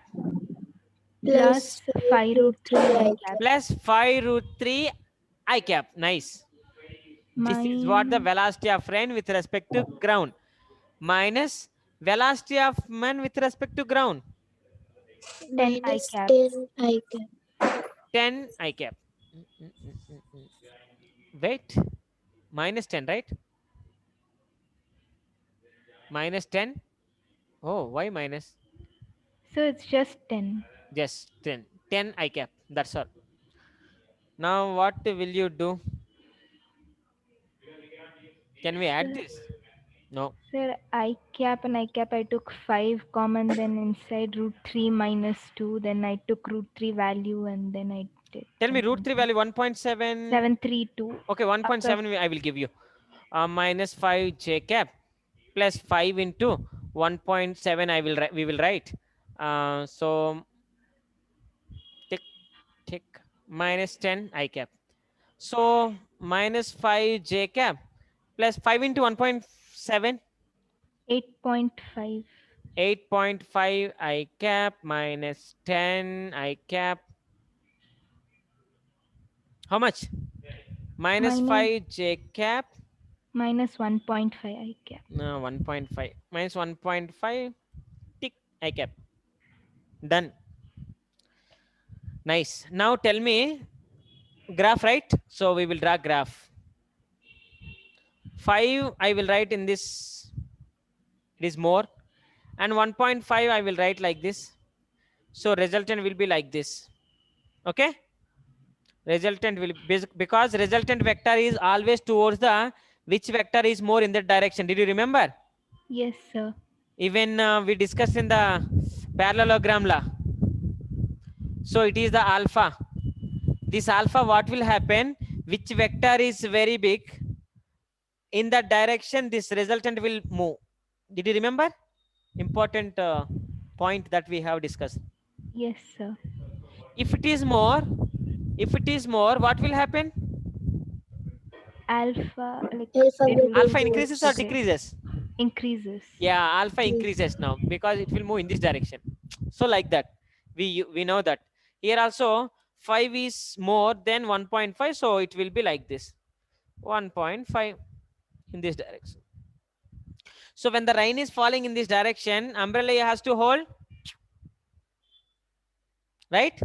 Plus 5 root 3 I cap. plus 5 root 3 I cap. Nice. This is what the velocity of rain with respect to ground minus velocity of man with respect to ground. 10 I cap. 10 I cap. 10 I cap. Wait. Minus 10, right? Minus 10. Oh, why minus? So it's just 10. Just 10. 10 I cap. That's all. Now what will you do? Can we add this? No. Sir, I cap and I cap, I took 5 common, then inside root 3 minus 2, then I took root 3 value and then I did. Tell me root 3 value 1.7. 732. Okay, 1.7 I will give you. Minus 5 j cap plus 5 into 1.7 we will write. So tick minus 10 I cap. So minus 5 j cap plus 5 into 1.7. 8.5. 8.5 I cap minus 10 I cap. How much? Minus 5 j cap. Minus 1.5 I cap. No, 1.5 minus 1.5 tick I cap. Done. Nice. Now tell me graph, right? So we will draw graph. 5 I will write in this. It is more. And 1.5 I will write like this. So resultant will be like this. Okay. Resultant will be, because resultant vector is always towards the which vector is more in that direction. Did you remember? Yes, sir. Even we discussed in the parallelogram law. So it is the alpha. This alpha, what will happen? Which vector is very big? In that direction, this resultant will move. Did you remember? Important point that we have discussed. Yes, sir. If it is more, what will happen? Alpha, like Alpha increases or decreases? Increases. Yeah, alpha increases now because it will move in this direction. So like that, we know that. Here also 5 is more than 1.5, so it will be like this. 1.5 in this direction. So when the rain is falling in this direction, umbrella has to hold, right?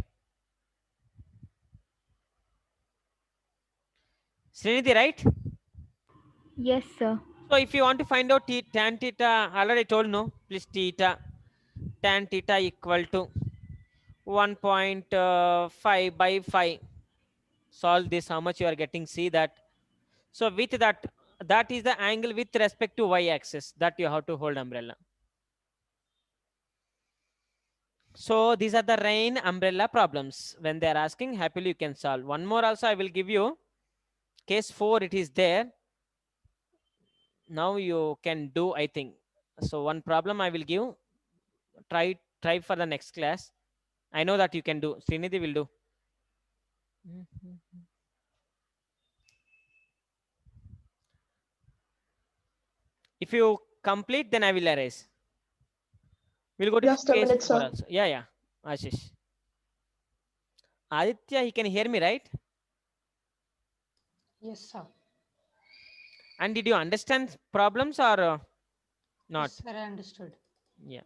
Srinidhi, right? Yes, sir. So if you want to find out tan theta, already told, no? Please theta, tan theta equal to 1.5 by 5. solve this, how much you are getting, see that. So with that, that is the angle with respect to y-axis that you have to hold umbrella. So these are the rain umbrella problems. When they are asking, happily you can solve. One more also I will give you. Case 4, it is there. Now you can do, I think. So one problem I will give. Try for the next class. I know that you can do. Srinidhi will do. If you complete, then I will erase. We'll go to Just a case minute, 4 sir. also. Yeah. Ashish. Aditya, he can hear me, right? Yes, sir. And did you understand problems or not? Yes, sir, I understood. Yeah.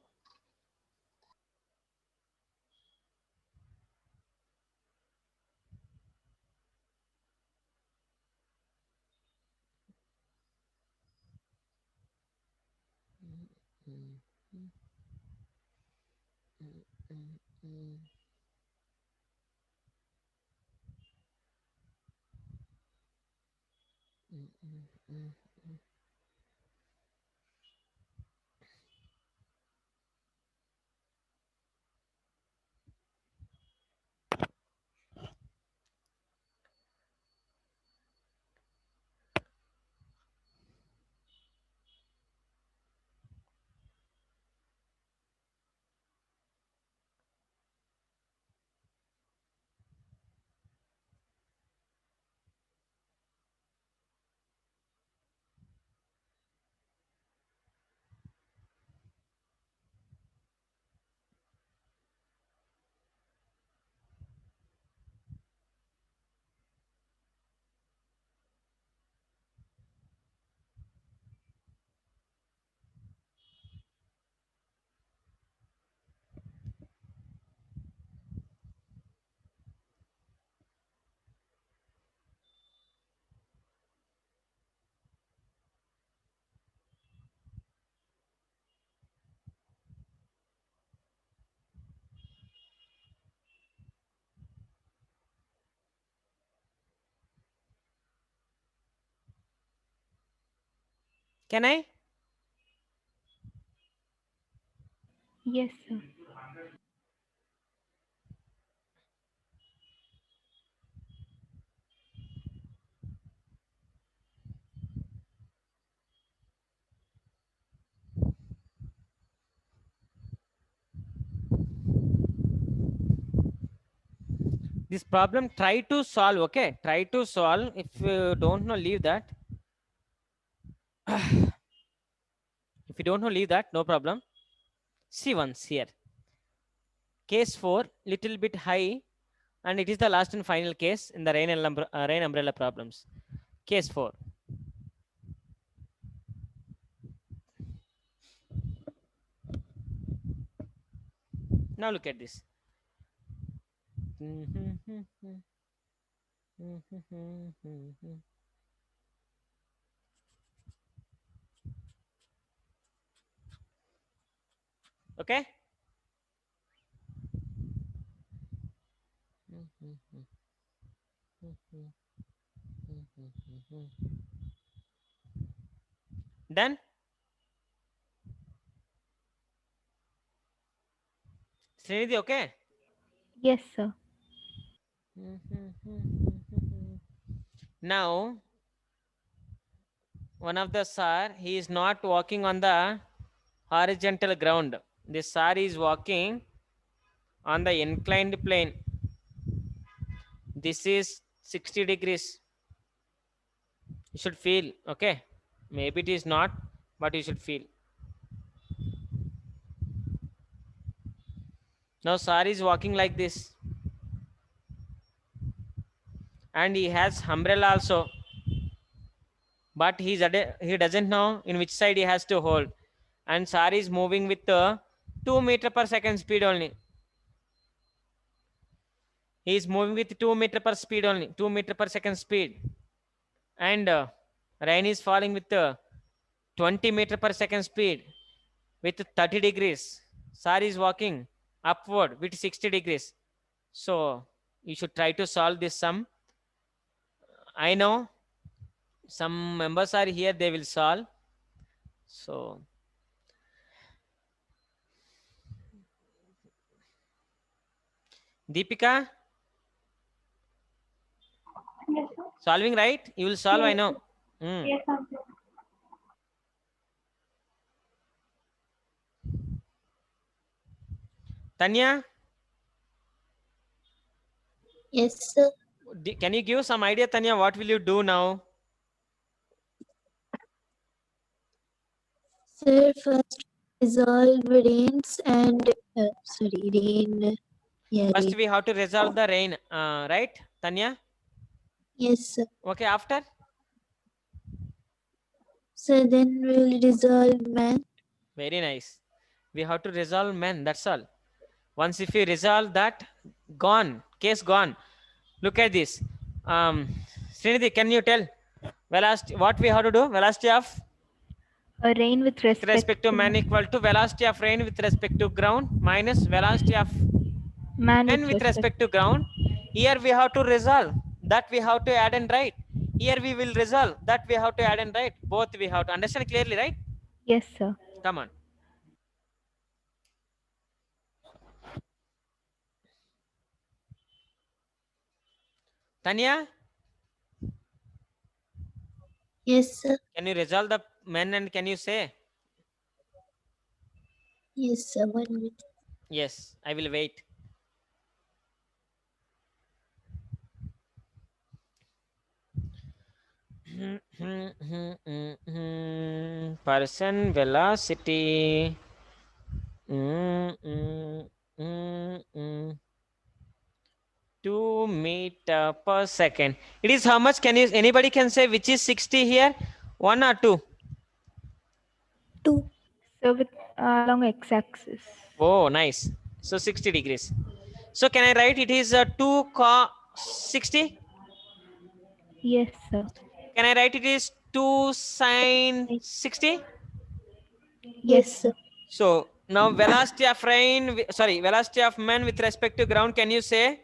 Can I? Yes, sir. This problem, try to solve. Okay, try to solve. If you don't know, leave that. If you don't know, leave that, no problem. See once here. Case 4, little bit high, and it is the last and final case in the rain umbrella problems. Case 4. Now look at this. Okay. Done. Srinidhi, okay? Yes, sir. Now, one of the sir, he is not walking on the horizontal ground. This sir is walking on the inclined plane. This is 60 degrees. You should feel, okay? Maybe it is not, but you should feel. Now, sir is walking like this. And he has umbrella also. But he doesn't know in which side he has to hold. And sir is moving with 2 meter per second speed only. He is moving with 2 meter per speed only, 2 meter per second speed. And rain is falling with 20 meter per second speed with 30 degrees. Sir is walking upward with 60 degrees. So you should try to solve this sum. I know some members are here, they will solve. So Deepika, Yes, sir. solving right? You will solve, I Yes, know. sir. Hmm. Yes, sir. Tanya, Yes, sir. can you give some idea, Tanya? What will you do now? Sir, first resolve rains and sorry, rain. Yeah, First, rain. we have to resolve the rain, right, Tanya? Yes, sir. Okay, after? So then we'll resolve man. Very nice. We have to resolve men, that's all. Once if you resolve that, gone, case gone. Look at this. Srinidhi, can you tell? Velocity, what we have to do? Velocity of A rain with with respect to man man equal to velocity of rain with respect to ground minus velocity of man men with respect to ground. Here we have to resolve that we have to add and write. Here we will resolve that we have to add and write. Both we have to understand clearly, right? Yes, sir. Come on. Tanya, Yes, sir. can you resolve the men and can you say? Yes, sir. 1 minute. Yes, I will wait. Person velocity. 2 meter per second. It is how much? Can you anybody can say which is 60 here? 1 or 2? 2. So with along x-axis. Oh, nice. So 60 degrees. So can I write it is 2 cos 60? Yes, sir. Can I write it is 2 sine 60? Yes, sir. So now velocity of rain, velocity of man with respect to ground. Can you say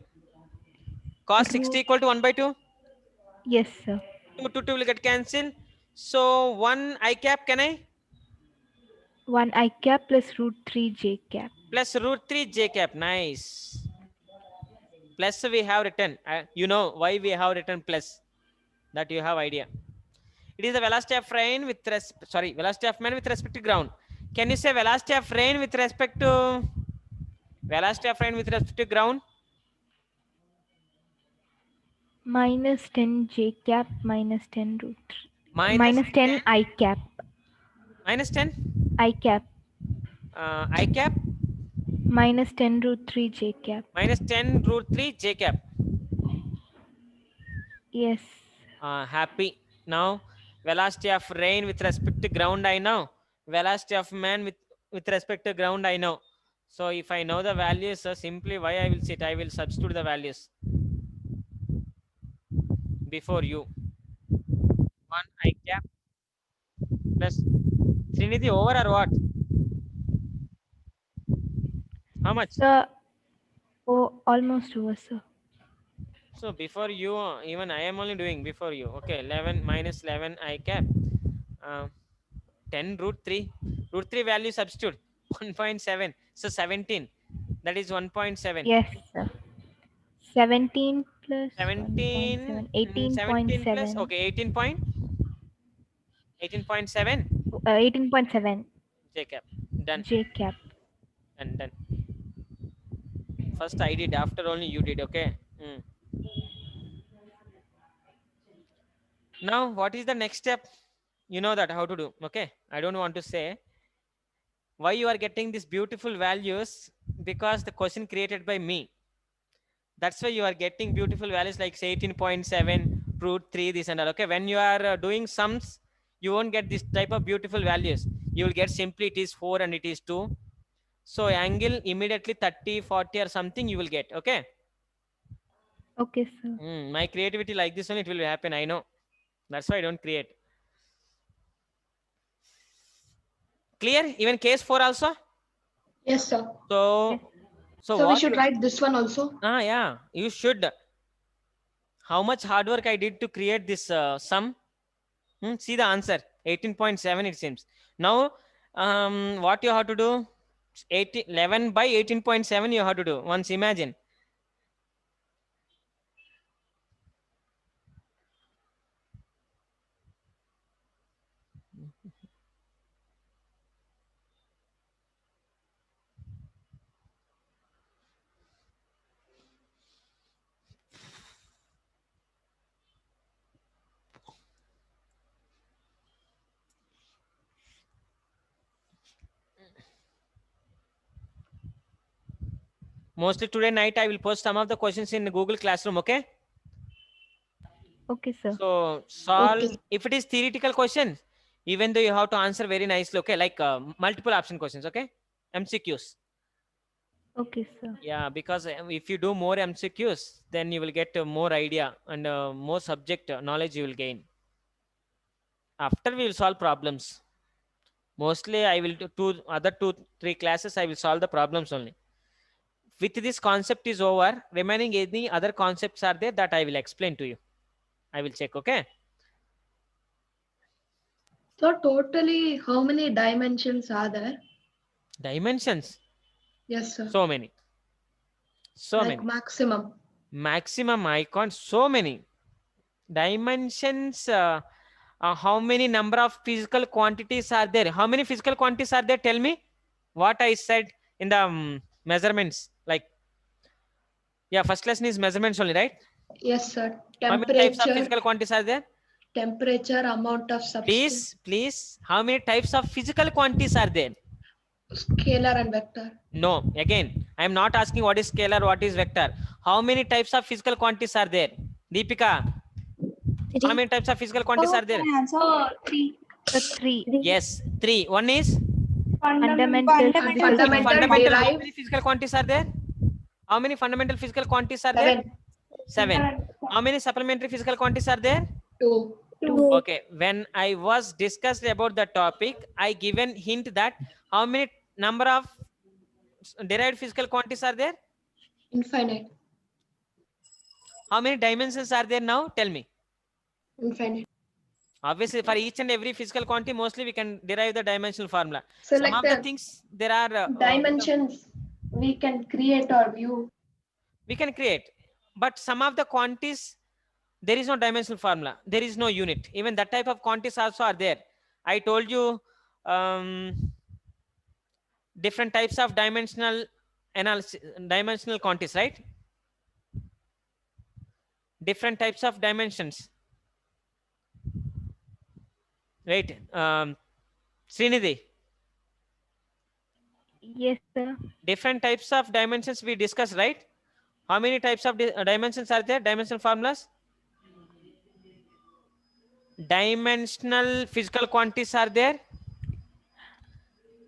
cos 60 equal to 1 by 2? Yes, sir. 2 will get cancelled. So 1 I cap, can I? 1 I cap plus root 3 j cap. Plus root 3 j cap. Nice. Plus we have written. You know why we have written plus. That you have idea. It is the velocity of rain with velocity of man with respect to ground. Can you say velocity of rain with respect to ground? Minus 10 j cap minus 10 root 3. Minus Minus 10 I cap. Minus 10? I cap. I cap? Minus 10 root 3 j cap. Minus 10 root 3 j cap. Yes. Happy. Now, velocity of rain with respect to ground, I know. Velocity of man with respect to ground, I know. So, if I know the values, simply why I will sit, I will substitute the values before you. 1 I cap plus Srinidhi over or what? How much? Sir, oh, almost over, sir. So before you, even I am only doing before you. Okay, 11 minus 11 I cap. 10 root 3. Root 3 value substitute. 1.7. So 17. That is 1.7. Yes, sir. 17 plus 17. 1.7. 17 plus. 18.7. Okay, 18.7. 18.7 J cap. Done. j cap. And done. First I did, after only you did. Okay. Now, what is the next step? You know that how to do. Okay. I don't want to say why you are getting these beautiful values, because the question created by me. That's why you are getting beautiful values like 18.7, root 3, this and all. Okay. When you are doing sums, you won't get this type of beautiful values. You will get simply it is 4 and it is 2. So angle immediately 30, 40 or something you will get. Okay. Okay, sir. My creativity like this one, it will happen. I know. That's why I don't create. Clear? Even case 4 also? Yes, sir. So So we should write this one also. Yeah, you should. how much hard work I did to create this sum. See the answer, 18.7 it seems. Now, what you have to do? 11 by 18.7 you have to do. Once imagine. Mostly today night I will post some of the questions in Google Classroom, okay? Okay, sir. So solve, Okay. if it is theoretical question, even though you have to answer very nicely, okay? Like multiple option questions, okay? MCQs. Okay, sir. Yeah, because if you do more MCQs, then you will get more idea and more subject knowledge you will gain. After we will solve problems. Mostly I will do other 2-3 classes, I will solve the problems only. With this concept is over, remaining any other concepts are there that I will explain to you. I will check, okay? So totally, how many dimensions are there? Dimensions, Yes, sir. so many. So Like many. maximum. Maximum icon, so many. Dimensions, how many number of physical quantities are there? How many physical quantities are there? Tell me what I said in the measurements. Like, yeah, first lesson is measurements only, right? Yes, sir. How many types of Temperature, physical quantities are there? temperature, amount of substance, Please, how many types of physical quantities are there? scalar and vector. No, again, I am not asking what is scalar, what is vector. How many types of physical quantities are there? Deepika, how Three. many types of physical quantities are there? Three. Sir, 3. Yes, 3. One is Fundamental physical Fundamental fundamental. How derived. many physical quantities are there? How many fundamental physical quantities are there? 7. 7. How many supplementary physical quantities are there? 2. 2. Okay, when I was discussed about the topic, I given hint that how many number of derived physical quantities are there? Infinite. How many dimensions are there now? Tell me. Infinite. Obviously, for each and every physical quantity, mostly we can derive the dimensional formula. So Some like of the the things there are dimensions we can create or view. we can create, but some of the quantities there is no dimensional formula, there is no unit. Even that type of quantities also are there. I told you different types of dimensional analysis, dimensional quantities, right? Different types of dimensions, right? Srinidhi, Yes, sir. different types of dimensions we discussed, right? How many types of dimensions are there? Dimensional formulas? Dimensional physical quantities are there?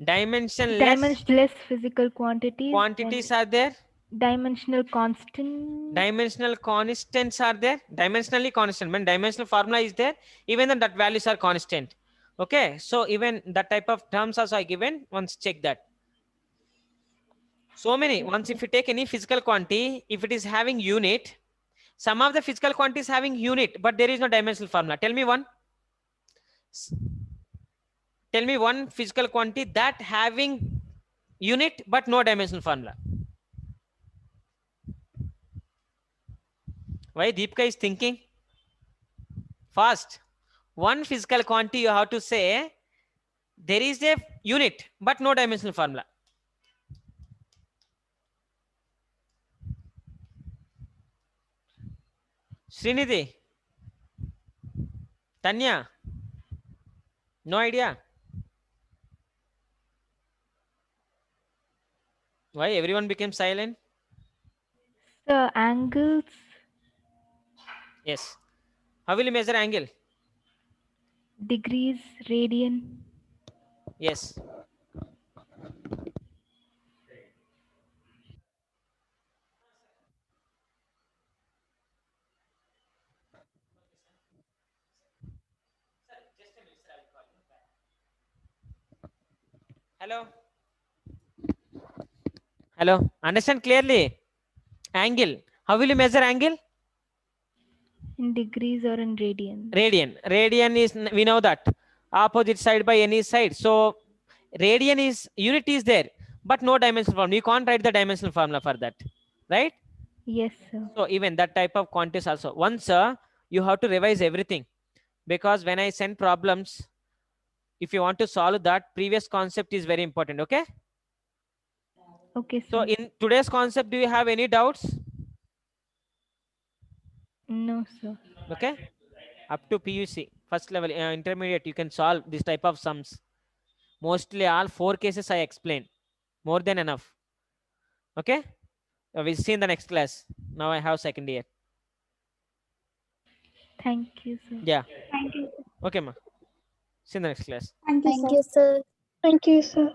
Dimensionless Dimensionless physical quantities are there? dimensional constant. Dimensional constants are there? Dimensionally constant, when dimensional formula is there, even then that values are constant. Okay, so even that type of terms also I given. Once check that. So many. Once if you take any physical quantity, if it is having unit, some of the physical quantities having unit, but there is no dimensional formula. Tell me one. Tell me one physical quantity that having unit but no dimensional formula. Why Deepika is thinking fast? One physical quantity you have to say there is a unit but no dimensional formula. Srinidhi, Tanya, no idea. Why everyone became silent? The angles. Yes. How will you measure angle? Degrees, radian. Yes. Hello. Hello. Understand clearly? Angle. How will you measure angle? In degrees or in radians? Radian is, we know that, opposite side by any side. So radian is, unit is there, but no dimensional formula. You can't write the dimensional formula for that, right? Yes, sir. So even that type of quantities also. Once you have to revise everything, because when I send problems, if you want to solve that, previous concept is very important. Okay. Okay, sir. So in today's concept, do you have any doubts? No, sir. Okay. Up to PUC, first level, intermediate, you can solve this type of sums. Mostly all 4 cases I explained. More than enough. Okay. We'll see in the next class. Now I have second year. Thank you, sir. Yeah. Thank you. Okay, ma. See you in the next class. Thank you, Thank sir. you, sir. Thank you, sir.